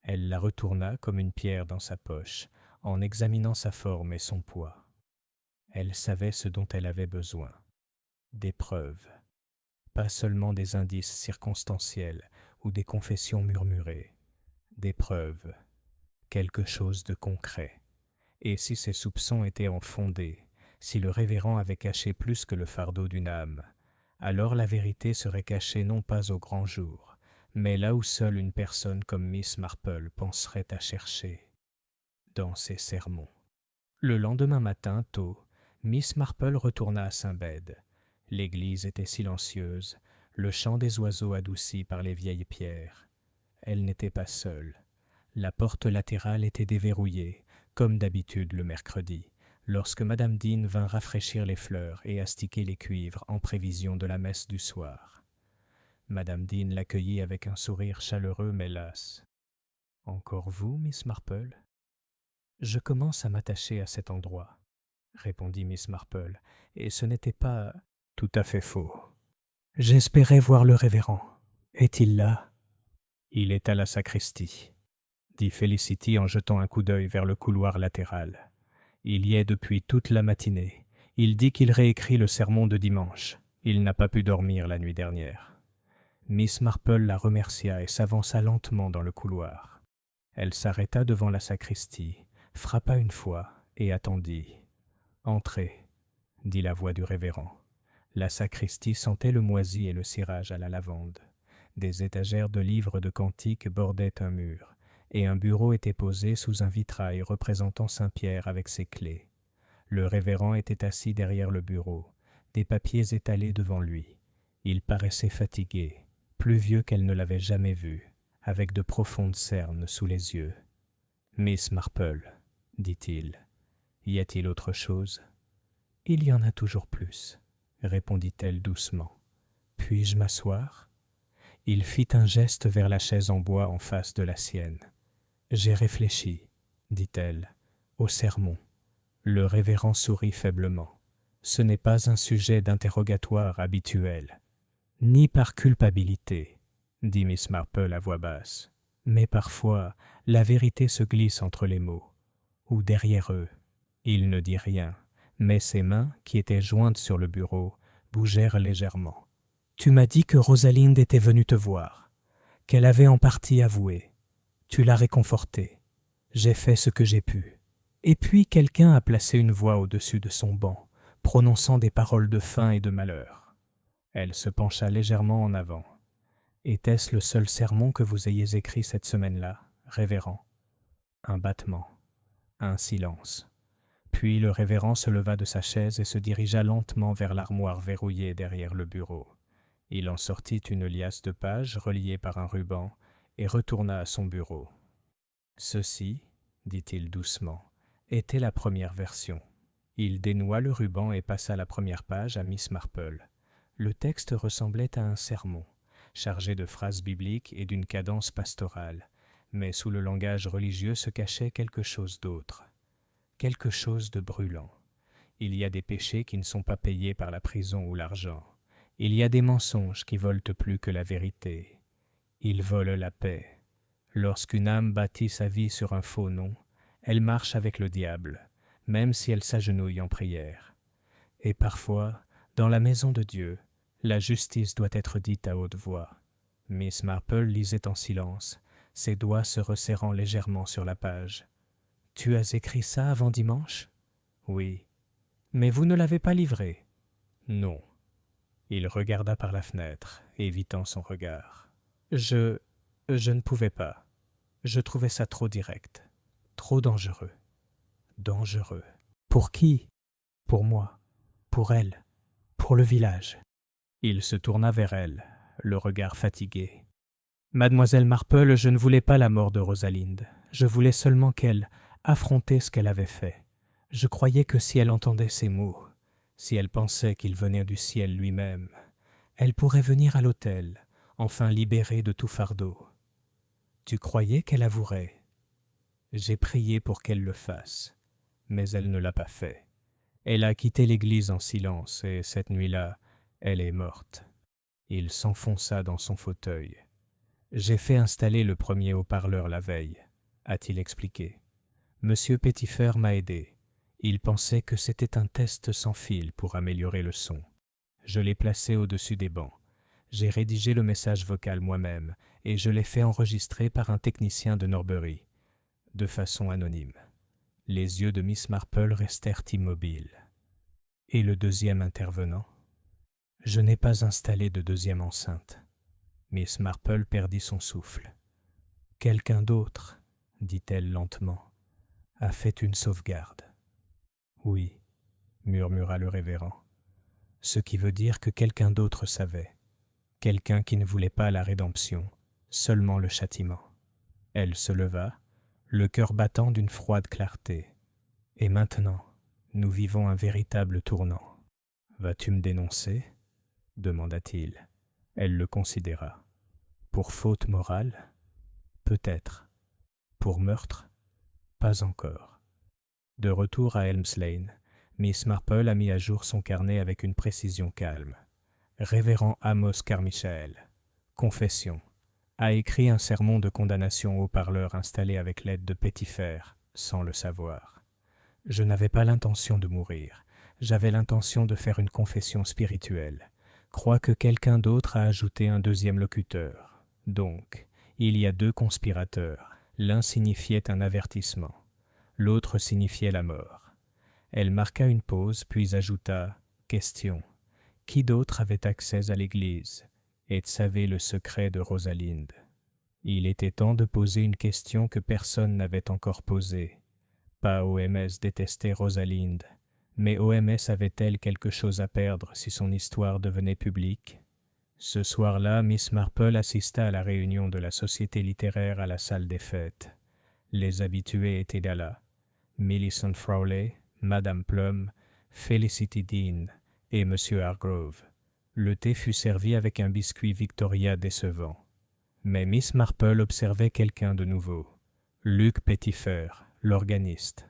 Elle la retourna comme une pierre dans sa poche, en examinant sa forme et son poids. Elle savait ce dont elle avait besoin. Des preuves. Pas seulement des indices circonstanciels ou des confessions murmurées. Des preuves. Quelque chose de concret. Et si ses soupçons étaient fondés, si le révérend avait caché plus que le fardeau d'une âme, alors la vérité serait cachée non pas au grand jour, mais là où seule une personne comme Miss Marple penserait à chercher, dans ses sermons. Le lendemain matin, tôt, Miss Marple retourna à Saint-Bède. L'église était silencieuse, le chant des oiseaux adouci par les vieilles pierres. Elle n'était pas seule. La porte latérale était déverrouillée, comme d'habitude le mercredi, lorsque Madame Dean vint rafraîchir les fleurs et astiquer les cuivres en prévision de la messe du soir. Madame Dean l'accueillit avec un sourire chaleureux mais las. « Encore vous, Miss Marple ? » « Je commence à m'attacher à cet endroit, » répondit Miss Marple, et ce n'était pas tout à fait faux. « J'espérais voir le révérend. Est-il là ? » « Il est à la sacristie, » dit Felicity en jetant un coup d'œil vers le couloir latéral. « Il y est depuis toute la matinée. Il dit qu'il réécrit le sermon de dimanche. Il n'a pas pu dormir la nuit dernière. » Miss Marple la remercia et s'avança lentement dans le couloir. Elle s'arrêta devant la sacristie, frappa une fois et attendit. « Entrez, » dit la voix du révérend. La sacristie sentait le moisi et le cirage à la lavande. Des étagères de livres de cantiques bordaient un mur, et un bureau était posé sous un vitrail représentant Saint-Pierre avec ses clés. Le révérend était assis derrière le bureau, des papiers étalés devant lui. Il paraissait fatigué, plus vieux qu'elle ne l'avait jamais vu, avec de profondes cernes sous les yeux. « Miss Marple, dit-il, y a-t-il autre chose ?»« Il y en a toujours plus, répondit-elle doucement. Puis-je m'asseoir ?» Il fit un geste vers la chaise en bois en face de la sienne. « J'ai réfléchi, dit-elle, au sermon. » Le révérend sourit faiblement. « Ce n'est pas un sujet d'interrogatoire habituel. »« Ni par culpabilité, dit Miss Marple à voix basse. Mais parfois, la vérité se glisse entre les mots, ou derrière eux. » Il ne dit rien, mais ses mains, qui étaient jointes sur le bureau, bougèrent légèrement. « Tu m'as dit que Rosalind était venue te voir, qu'elle avait en partie avoué. Tu l'as réconfortée. J'ai fait ce que j'ai pu. » Et puis quelqu'un a placé une voix au-dessus de son banc, prononçant des paroles de faim et de malheur. Elle se pencha légèrement en avant. « Était-ce le seul sermon que vous ayez écrit cette semaine-là, révérend ?» Un battement, un silence. Puis le révérend se leva de sa chaise et se dirigea lentement vers l'armoire verrouillée derrière le bureau. Il en sortit une liasse de pages reliées par un ruban et retourna à son bureau. « Ceci, dit-il doucement, était la première version. » Il dénoua le ruban et passa la première page à Miss Marple. Le texte ressemblait à un sermon, chargé de phrases bibliques et d'une cadence pastorale, mais sous le langage religieux se cachait quelque chose d'autre, quelque chose de brûlant. Il y a des péchés qui ne sont pas payés par la prison ou l'argent. Il y a des mensonges qui volent plus que la vérité. Ils volent la paix. Lorsqu'une âme bâtit sa vie sur un faux nom, elle marche avec le diable, même si elle s'agenouille en prière. Et parfois, dans la maison de Dieu, la justice doit être dite à haute voix. Miss Marple lisait en silence, ses doigts se resserrant légèrement sur la page. « Tu as écrit ça avant dimanche ?»« Oui. »« Mais vous ne l'avez pas livré ?»« Non. » Il regarda par la fenêtre, évitant son regard. « Je ne pouvais pas. Je trouvais ça trop direct, trop dangereux. » Dangereux. Pour qui ? Pour moi, pour elle, pour le village. Il se tourna vers elle, le regard fatigué. « Mademoiselle Marple, je ne voulais pas la mort de Rosalind. Je voulais seulement qu'elle affrontait ce qu'elle avait fait. Je croyais que si elle entendait ces mots, si elle pensait qu'ils venaient du ciel lui-même, elle pourrait venir à l'autel, enfin libérée de tout fardeau. Tu croyais qu'elle avouerait ? J'ai prié pour qu'elle le fasse, mais elle ne l'a pas fait. Elle a quitté l'église en silence et cette nuit-là, elle est morte. » Il s'enfonça dans son fauteuil. « J'ai fait installer le premier haut-parleur la veille, » a-t-il expliqué. « Monsieur Petitfer m'a aidé. Il pensait que c'était un test sans fil pour améliorer le son. Je l'ai placé au-dessus des bancs. J'ai rédigé le message vocal moi-même et je l'ai fait enregistrer par un technicien de Norbury, de façon anonyme. » Les yeux de Miss Marple restèrent immobiles. « Et le deuxième intervenant ? » « Je n'ai pas installé de deuxième enceinte. » Miss Marple perdit son souffle. « Quelqu'un d'autre, dit-elle lentement, a fait une sauvegarde. »« Oui, » murmura le révérend. « Ce qui veut dire que quelqu'un d'autre savait. Quelqu'un qui ne voulait pas la rédemption, seulement le châtiment. » Elle se leva, le cœur battant d'une froide clarté. « Et maintenant, nous vivons un véritable tournant. »« Vas-tu me dénoncer ?» demanda-t-il. Elle le considéra. « Pour faute morale ? Peut-être. Pour meurtre ? Pas encore. » De retour à Helms Lane, Miss Marple a mis à jour son carnet avec une précision calme. Révérend Amos Carmichael. Confession. A écrit un sermon de condamnation au parleur installé avec l'aide de Petitfer, sans le savoir. Je n'avais pas l'intention de mourir. J'avais l'intention de faire une confession spirituelle. Crois que quelqu'un d'autre a ajouté un deuxième locuteur. Donc, il y a deux conspirateurs. L'un signifiait un avertissement. L'autre signifiait la mort. Elle marqua une pause, puis ajouta « Question. Qui d'autre avait accès à l'église et savait le secret de Rosalind ?» Il était temps de poser une question que personne n'avait encore posée. Pas OMS détestait Rosalind, mais OMS avait-elle quelque chose à perdre si son histoire devenait publique ? Ce soir-là, Miss Marple assista à la réunion de la Société littéraire à la salle des fêtes. Les habitués étaient là. Millicent Frawley, Madame Plum, Felicity Dean et M. Hargrove. Le thé fut servi avec un biscuit Victoria décevant. Mais Miss Marple observait quelqu'un de nouveau. Luc Pettifer, l'organiste.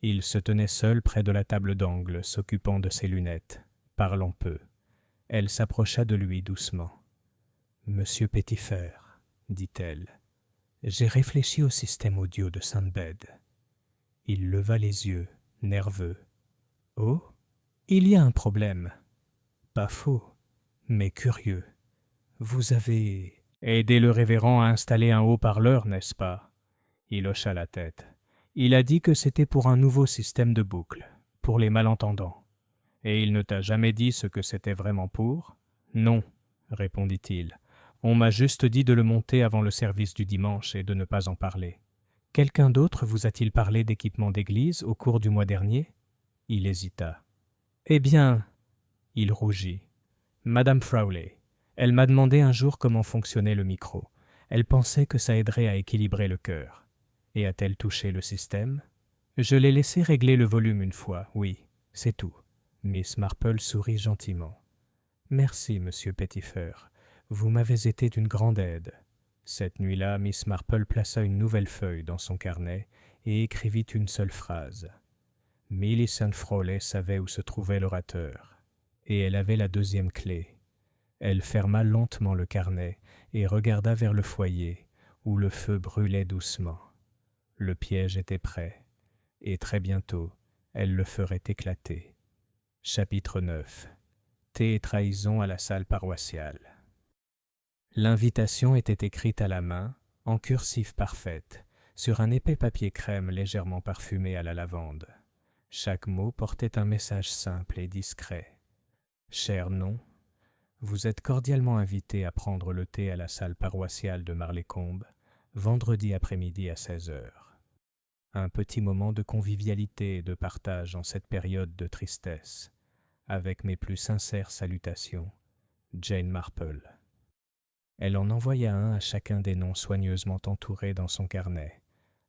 Il se tenait seul près de la table d'angle, s'occupant de ses lunettes, parlant peu. Elle s'approcha de lui doucement. « Monsieur Pettifer, dit-elle, j'ai réfléchi au système audio de Sandbed. » Il leva les yeux, nerveux. « Oh, il y a un problème. Pas faux, mais curieux. Vous avez aidé le révérend à installer un haut-parleur, n'est-ce pas ?» Il hocha la tête. Il a dit que c'était pour un nouveau système de boucle, pour les malentendants. Et il ne t'a jamais dit ce que c'était vraiment pour ? Non, répondit-il. On m'a juste dit de le monter avant le service du dimanche et de ne pas en parler. Quelqu'un d'autre vous a-t-il parlé d'équipement d'église au cours du mois dernier ? Il hésita. Eh bien, il rougit. Madame Frawley. Elle m'a demandé un jour comment fonctionnait le micro. Elle pensait que ça aiderait à équilibrer le cœur. Et a-t-elle touché le système ? Je l'ai laissé régler le volume une fois, oui, c'est tout. Miss Marple sourit gentiment. Merci, monsieur Pettifer. Vous m'avez été d'une grande aide. Cette nuit-là, Miss Marple plaça une nouvelle feuille dans son carnet et écrivit une seule phrase. Millicent Frawley savait où se trouvait l'orateur, et elle avait la deuxième clé. Elle ferma lentement le carnet et regarda vers le foyer, où le feu brûlait doucement. Le piège était prêt, et très bientôt, elle le ferait éclater. Chapitre 9. Thé et trahison à la salle paroissiale. L'invitation était écrite à la main, en cursive parfaite, sur un épais papier crème légèrement parfumé à la lavande. Chaque mot portait un message simple et discret. « Cher non, vous êtes cordialement invité à prendre le thé à la salle paroissiale de Marlécombe, vendredi après-midi à 16h. Un petit moment de convivialité et de partage en cette période de tristesse. Avec mes plus sincères salutations, Jane Marple. » Elle en envoya un à chacun des noms soigneusement entourés dans son carnet.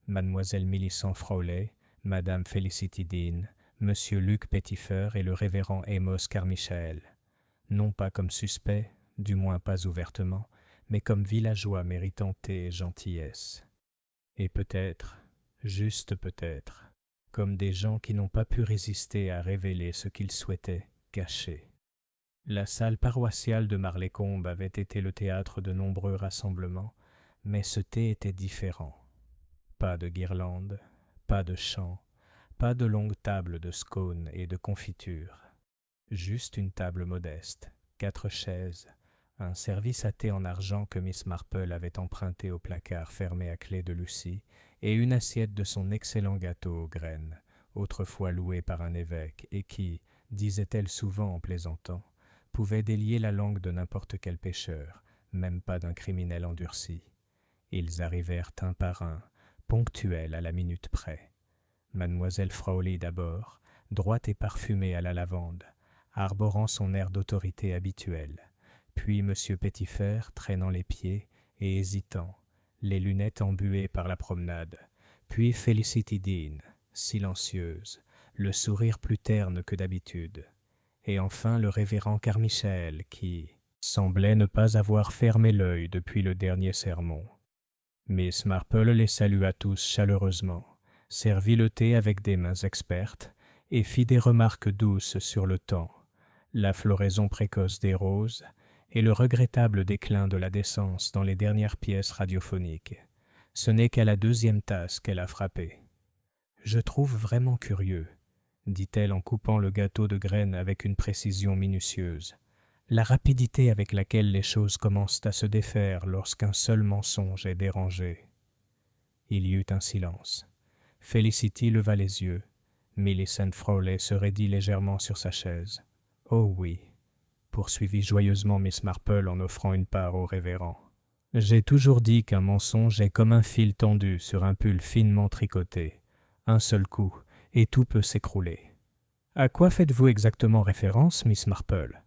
Mademoiselle Millicent Frawley, Madame Felicity Dean, Monsieur Luc Pettifer et le révérend Amos Carmichael. Non pas comme suspects, du moins pas ouvertement, mais comme villageois méritant thé et gentillesse. Et peut-être, juste peut-être, comme des gens qui n'ont pas pu résister à révéler ce qu'ils souhaitaient cacher. La salle paroissiale de Marlécombe avait été le théâtre de nombreux rassemblements, mais ce thé était différent. Pas de guirlandes, pas de chants, pas de longues tables de scones et de confitures. Juste une table modeste, 4 chaises, un service à thé en argent que Miss Marple avait emprunté au placard fermé à clé de Lucie, et une assiette de son excellent gâteau aux graines, autrefois loué par un évêque, et qui, disait-elle souvent en plaisantant, pouvait délier la langue de n'importe quel pécheur, même pas d'un criminel endurci. Ils arrivèrent un par un, ponctuels à la minute près. Mademoiselle Frawley d'abord, droite et parfumée à la lavande, arborant son air d'autorité habituel, puis Monsieur Pettifer traînant les pieds et hésitant, les lunettes embuées par la promenade, puis Felicity Dean, silencieuse, le sourire plus terne que d'habitude, et enfin le révérend Carmichael qui semblait ne pas avoir fermé l'œil depuis le dernier sermon. Miss Marple les salua tous chaleureusement, servit le thé avec des mains expertes et fit des remarques douces sur le temps, la floraison précoce des roses et le regrettable déclin de la décence dans les dernières pièces radiophoniques. Ce n'est qu'à la 2e tasse qu'elle a frappé. « Je trouve vraiment curieux, » dit-elle en coupant le gâteau de graines avec une précision minutieuse, « la rapidité avec laquelle les choses commencent à se défaire lorsqu'un seul mensonge est dérangé. » Il y eut un silence. Felicity leva les yeux. Millicent Frawley se raidit légèrement sur sa chaise. « Oh oui, » poursuivit joyeusement Miss Marple en offrant une part au révérend. « J'ai toujours dit qu'un mensonge est comme un fil tendu sur un pull finement tricoté. Un seul coup, et tout peut s'écrouler. » « À quoi faites-vous exactement référence, Miss Marple ?»«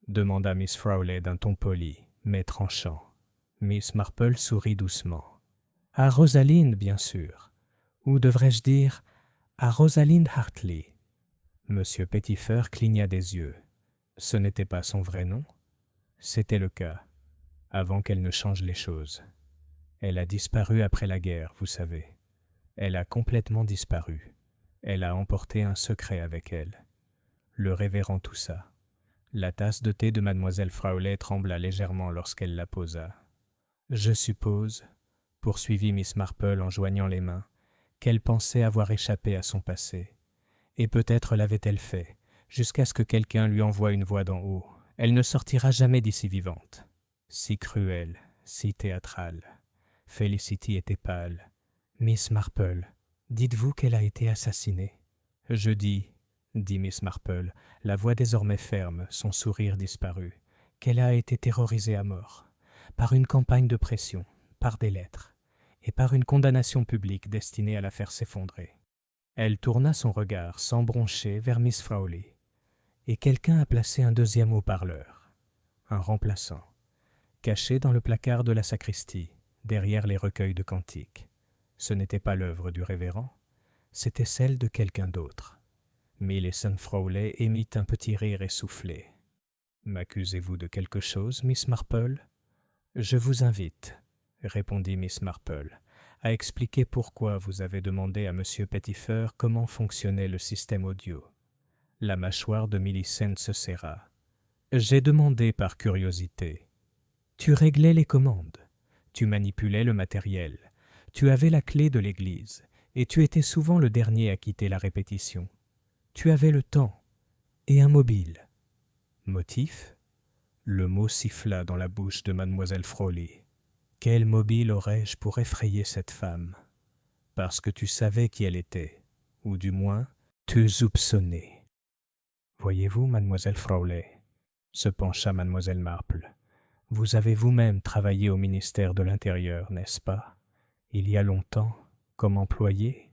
demanda Miss Frawley d'un ton poli, mais tranchant. Miss Marple sourit doucement. À Rosalind, bien sûr. Ou devrais-je dire, à Rosalind Hartley. Monsieur Pettifer cligna des yeux. Ce n'était pas son vrai nom? C'était le cas, avant qu'elle ne change les choses. Elle a disparu après la guerre, vous savez. Elle a complètement disparu. Elle a emporté un secret avec elle. Le révérend toussa. La tasse de thé de mademoiselle Frawley trembla légèrement lorsqu'elle la posa. Je suppose, poursuivit Miss Marple en joignant les mains, qu'elle pensait avoir échappé à son passé. Et peut-être l'avait-elle fait, jusqu'à ce que quelqu'un lui envoie une voix d'en haut. Elle ne sortira jamais d'ici vivante. Si cruelle, si théâtrale. Felicity était pâle. Miss Marple, dites-vous qu'elle a été assassinée? Je dis, dit Miss Marple, la voix désormais ferme, son sourire disparu, qu'elle a été terrorisée à mort, par une campagne de pression, par des lettres, et par une condamnation publique destinée à la faire s'effondrer. Elle tourna son regard sans broncher vers Miss Frawley, et quelqu'un a placé un deuxième haut-parleur, un remplaçant, caché dans le placard de la sacristie, derrière les recueils de cantiques. Ce n'était pas l'œuvre du révérend, c'était celle de quelqu'un d'autre. Millicent Frawley émit un petit rire essoufflé. « M'accusez-vous de quelque chose, Miss Marple ?»« Je vous invite, » répondit Miss Marple, « à expliquer pourquoi vous avez demandé à M. Pettifer comment fonctionnait le système audio. » La mâchoire de Millicent se serra. « J'ai demandé par curiosité. Tu réglais les commandes, tu manipulais le matériel, tu avais la clé de l'église, et tu étais souvent le dernier à quitter la répétition. Tu avais le temps, et un mobile. Motif? Le mot siffla dans la bouche de mademoiselle Frawley. Quel mobile aurais-je pour effrayer cette femme? Parce que tu savais qui elle était, ou du moins, tu soupçonnais. Voyez-vous, mademoiselle Frawley, se pencha mademoiselle Marple, vous avez vous-même travaillé au ministère de l'Intérieur, n'est-ce pas? Il y a longtemps, comme employé?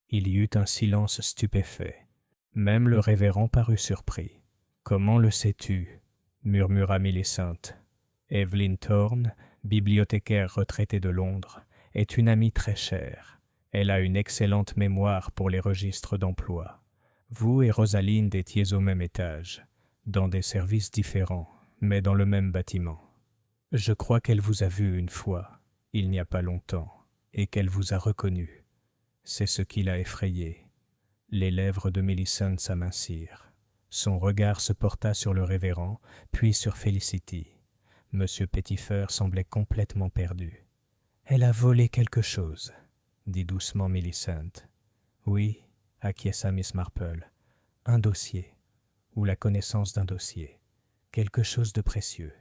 Il y eut un silence stupéfait. Même le révérend parut surpris. « Comment le sais-tu » murmura Millicent. « Evelyn Thorne, bibliothécaire retraitée de Londres, est une amie très chère. Elle a une excellente mémoire pour les registres d'emploi. Vous et Rosalind étiez au même étage, dans des services différents, mais dans le même bâtiment. Je crois qu'elle vous a vu une fois, il n'y a pas longtemps, et qu'elle vous a reconnu. C'est ce qui l'a effrayée. » Les lèvres de Millicent s'amincirent. Son regard se porta sur le révérend, puis sur Felicity. Monsieur Pettifer semblait complètement perdu. « Elle a volé quelque chose, » dit doucement Millicent. « Oui, » acquiesça Miss Marple, « un dossier, ou la connaissance d'un dossier, quelque chose de précieux,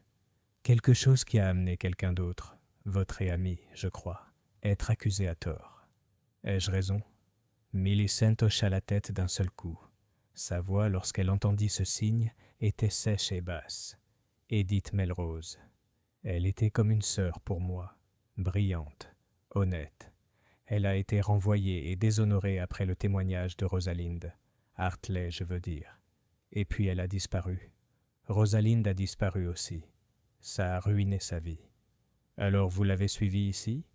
quelque chose qui a amené quelqu'un d'autre, votre ami, je crois, être accusé à tort. Ai-je raison ?» Millicent hocha la tête d'un seul coup. Sa voix, lorsqu'elle entendit ce signe, était sèche et basse. Edith Melrose. Elle était comme une sœur pour moi, brillante, honnête. Elle a été renvoyée et déshonorée après le témoignage de Rosalind. Hartley, je veux dire. Et puis elle a disparu. Rosalind a disparu aussi. Ça a ruiné sa vie. « Alors vous l'avez suivie ici ?»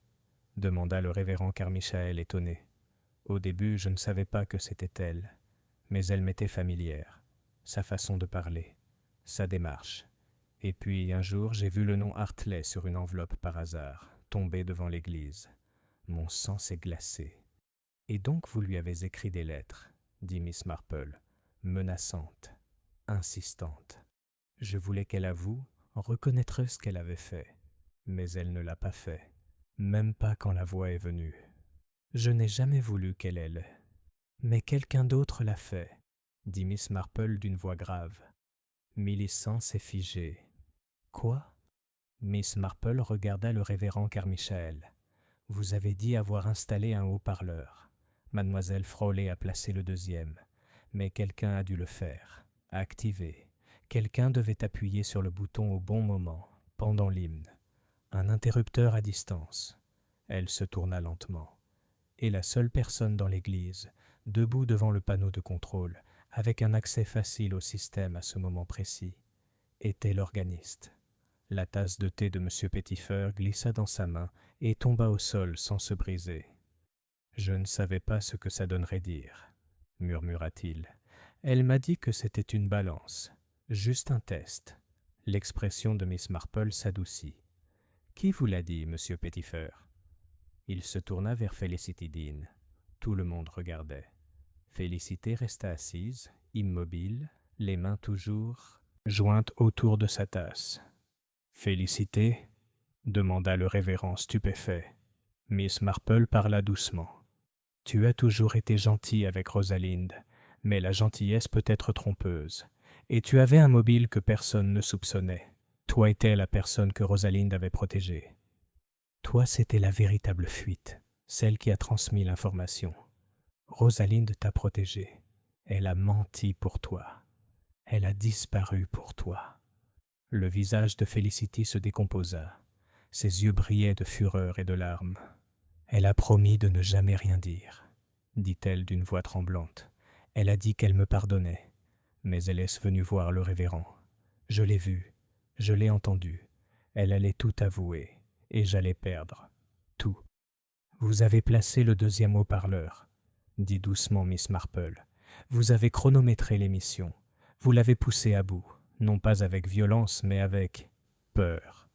demanda le révérend Carmichael étonné. Au début, je ne savais pas que c'était elle, mais elle m'était familière, sa façon de parler, sa démarche. Et puis, un jour, j'ai vu le nom Hartley sur une enveloppe par hasard, tomber devant l'église. Mon sang s'est glacé. « Et donc vous lui avez écrit des lettres, » dit Miss Marple, menaçante, insistante. Je voulais qu'elle avoue, reconnaître ce qu'elle avait fait, mais elle ne l'a pas fait, même pas quand la voix est venue. Je n'ai jamais voulu qu'elle aille. Mais quelqu'un d'autre l'a fait, dit Miss Marple d'une voix grave. Millicent s'est figée. Quoi? Miss Marple regarda le révérend Carmichael. Vous avez dit avoir installé un haut-parleur. Mademoiselle Frawley a placé le deuxième, mais quelqu'un a dû le faire, activer. Quelqu'un devait appuyer sur le bouton au bon moment, pendant l'hymne. Un interrupteur à distance. Elle se tourna lentement. Et la seule personne dans l'église, debout devant le panneau de contrôle, avec un accès facile au système à ce moment précis, était l'organiste. La tasse de thé de M. Petitfer glissa dans sa main et tomba au sol sans se briser. « Je ne savais pas ce que ça donnerait dire, » murmura-t-il. « Elle m'a dit que c'était une balance, juste un test. » L'expression de Miss Marple s'adoucit. « Qui vous l'a dit, Monsieur Petitfer ?» Il se tourna vers Felicity Dean. Tout le monde regardait. Félicité resta assise, immobile, les mains toujours jointes autour de sa tasse. « Félicité ?» demanda le révérend stupéfait. Miss Marple parla doucement. « Tu as toujours été gentil avec Rosalinde, mais la gentillesse peut être trompeuse. Et tu avais un mobile que personne ne soupçonnait. Toi étais la personne que Rosalinde avait protégée. Toi, c'était la véritable fuite, celle qui a transmis l'information. Rosalinde t'a protégée. Elle a menti pour toi. Elle a disparu pour toi. » Le visage de Felicity se décomposa. Ses yeux brillaient de fureur et de larmes. « Elle a promis de ne jamais rien dire, » dit-elle d'une voix tremblante. « Elle a dit qu'elle me pardonnait, mais elle est venue voir le révérend. Je l'ai vue, je l'ai entendue. Elle allait tout avouer, et j'allais perdre. Tout. »« Vous avez placé le deuxième haut-parleur, » dit doucement Miss Marple. « Vous avez chronométré l'émission. Vous l'avez poussée à bout, non pas avec violence, mais avec peur. »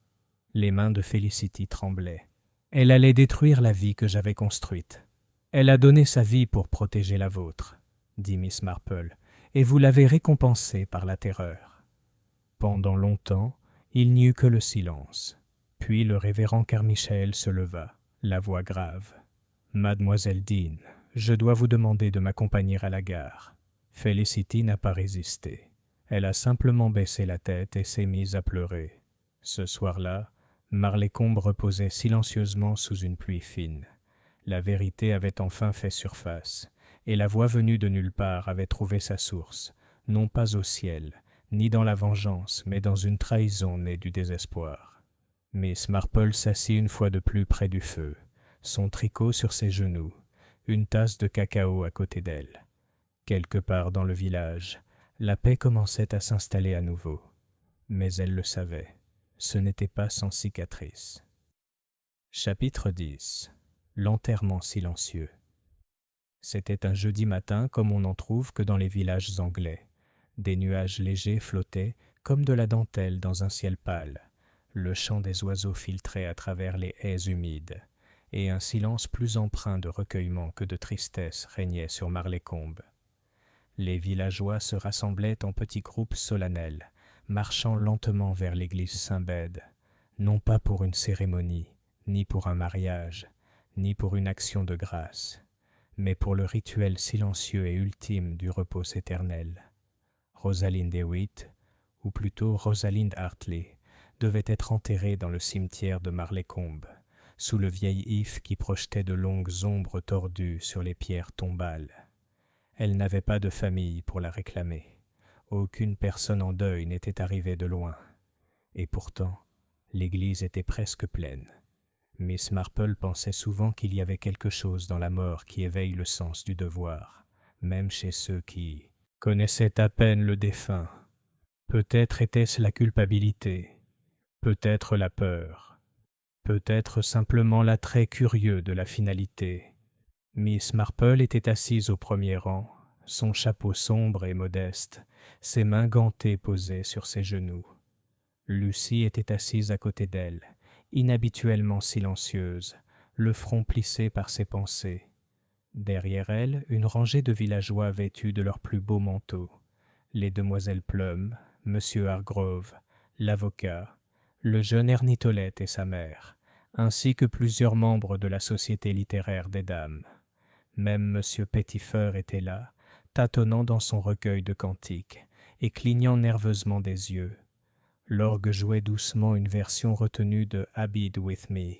Les mains de Felicity tremblaient. « Elle allait détruire la vie que j'avais construite. Elle a donné sa vie pour protéger la vôtre, » dit Miss Marple, « et vous l'avez récompensée par la terreur. » Pendant longtemps, il n'y eut que le silence. Puis le révérend Carmichael se leva, la voix grave. « Mademoiselle Dean, je dois vous demander de m'accompagner à la gare. » Felicity n'a pas résisté. Elle a simplement baissé la tête et s'est mise à pleurer. Ce soir-là, Marlécombe reposait silencieusement sous une pluie fine. La vérité avait enfin fait surface, et la voix venue de nulle part avait trouvé sa source, non pas au ciel, ni dans la vengeance, mais dans une trahison née du désespoir. Miss Marple s'assit une fois de plus près du feu, son tricot sur ses genoux, une tasse de cacao à côté d'elle. Quelque part dans le village, la paix commençait à s'installer à nouveau. Mais elle le savait, ce n'était pas sans cicatrice. Chapitre 10. L'enterrement silencieux. C'était un jeudi matin comme on n'en trouve que dans les villages anglais. Des nuages légers flottaient comme de la dentelle dans un ciel pâle. Le chant des oiseaux filtrait à travers les haies humides, et un silence plus empreint de recueillement que de tristesse régnait sur Marlécombe. Les villageois se rassemblaient en petits groupes solennels, marchant lentement vers l'église Saint-Bède, non pas pour une cérémonie, ni pour un mariage, ni pour une action de grâce, mais pour le rituel silencieux et ultime du repos éternel. Rosalind Hewitt, ou plutôt Rosalind Hartley, devait être enterrée dans le cimetière de Marlécombe, sous le vieil if qui projetait de longues ombres tordues sur les pierres tombales. Elle n'avait pas de famille pour la réclamer. Aucune personne en deuil n'était arrivée de loin. Et pourtant, l'église était presque pleine. Miss Marple pensait souvent qu'il y avait quelque chose dans la mort qui éveille le sens du devoir, même chez ceux qui connaissaient à peine le défunt. Peut-être était-ce la culpabilité, peut-être la peur, peut-être simplement l'attrait curieux de la finalité. Miss Marple était assise au premier rang, son chapeau sombre et modeste, ses mains gantées posées sur ses genoux. Lucie était assise à côté d'elle, inhabituellement silencieuse, le front plissé par ses pensées. Derrière elle, une rangée de villageois vêtus de leurs plus beaux manteaux. Les demoiselles Plum, Monsieur Hargrove, l'avocat, le jeune Ernie Tollett et sa mère, ainsi que plusieurs membres de la Société littéraire des dames. Même Monsieur Petitfer était là, tâtonnant dans son recueil de cantiques et clignant nerveusement des yeux. L'orgue jouait doucement une version retenue de « Abide with me ».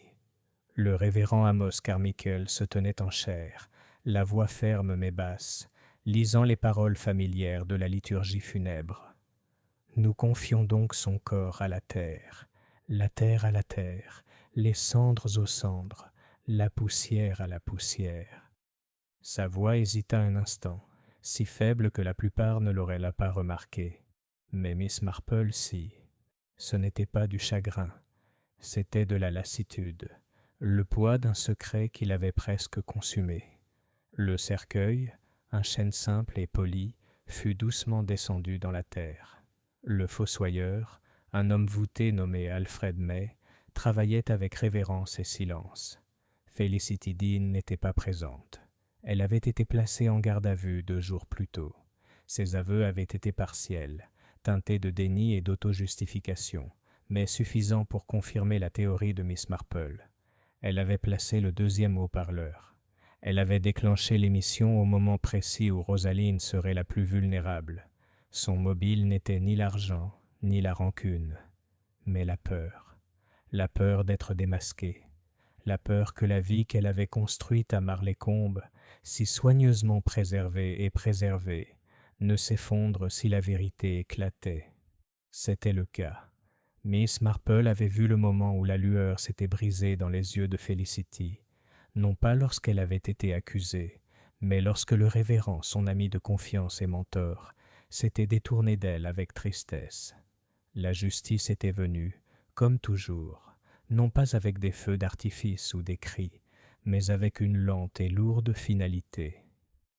Le révérend Amos Carmichael se tenait en chair, la voix ferme mais basse, lisant les paroles familières de la liturgie funèbre. « Nous confions donc son corps à la terre à la terre, les cendres aux cendres, la poussière à la poussière. » Sa voix hésita un instant, si faible que la plupart ne l'auraient pas remarqué. Mais Miss Marple, si. Ce n'était pas du chagrin, c'était de la lassitude, le poids d'un secret qui l'avait presque consumé. Le cercueil, un chêne simple et poli, fut doucement descendu dans la terre. Le fossoyeur, un homme voûté nommé Alfred May, travaillait avec révérence et silence. Felicity Dean n'était pas présente. Elle avait été placée en garde à vue 2 jours plus tôt. Ses aveux avaient été partiels, teintés de déni et d'auto-justification, mais suffisants pour confirmer la théorie de Miss Marple. Elle avait placé le 2e haut-parleur. Elle avait déclenché l'émission au moment précis où Rosaline serait la plus vulnérable. Son mobile n'était ni l'argent, ni la rancune, mais la peur d'être démasquée, la peur que la vie qu'elle avait construite à Marlécombe, si soigneusement préservée et préservée, ne s'effondre si la vérité éclatait. C'était le cas. Miss Marple avait vu le moment où la lueur s'était brisée dans les yeux de Felicity, non pas lorsqu'elle avait été accusée, mais lorsque le révérend, son ami de confiance et mentor, s'était détourné d'elle avec tristesse. La justice était venue, comme toujours, non pas avec des feux d'artifice ou des cris, mais avec une lente et lourde finalité.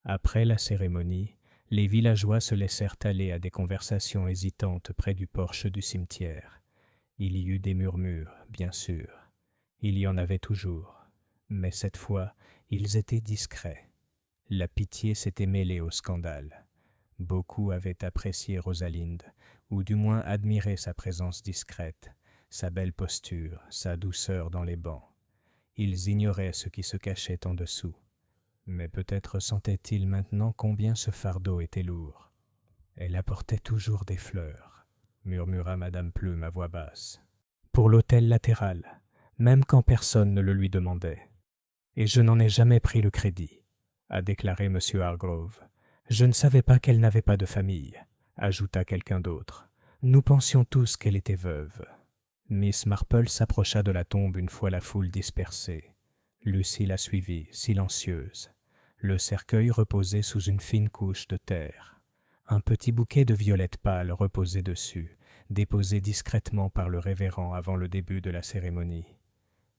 Après la cérémonie, les villageois se laissèrent aller à des conversations hésitantes près du porche du cimetière. Il y eut des murmures, bien sûr. Il y en avait toujours. Mais cette fois, ils étaient discrets. La pitié s'était mêlée au scandale. Beaucoup avaient apprécié Rosalinde, ou du moins admiré sa présence discrète, sa belle posture, sa douceur dans les bancs. Ils ignoraient ce qui se cachait en dessous. Mais peut-être sentaient-ils maintenant combien ce fardeau était lourd. « Elle apportait toujours des fleurs », murmura Madame Plume à voix basse. « Pour l'autel latéral, même quand personne ne le lui demandait. Et je n'en ai jamais pris le crédit, a déclaré M. Hargrove. Je ne savais pas qu'elle n'avait pas de famille, ajouta quelqu'un d'autre. Nous pensions tous qu'elle était veuve. Miss Marple s'approcha de la tombe une fois la foule dispersée. Lucie la suivit, silencieuse. Le cercueil reposait sous une fine couche de terre. Un petit bouquet de violettes pâles reposait dessus, déposé discrètement par le révérend avant le début de la cérémonie.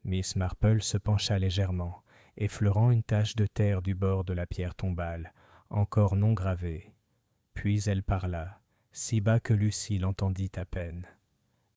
Miss Marple se pencha légèrement, effleurant une tache de terre du bord de la pierre tombale, encore non gravée. Puis elle parla, si bas que Lucie l'entendit à peine.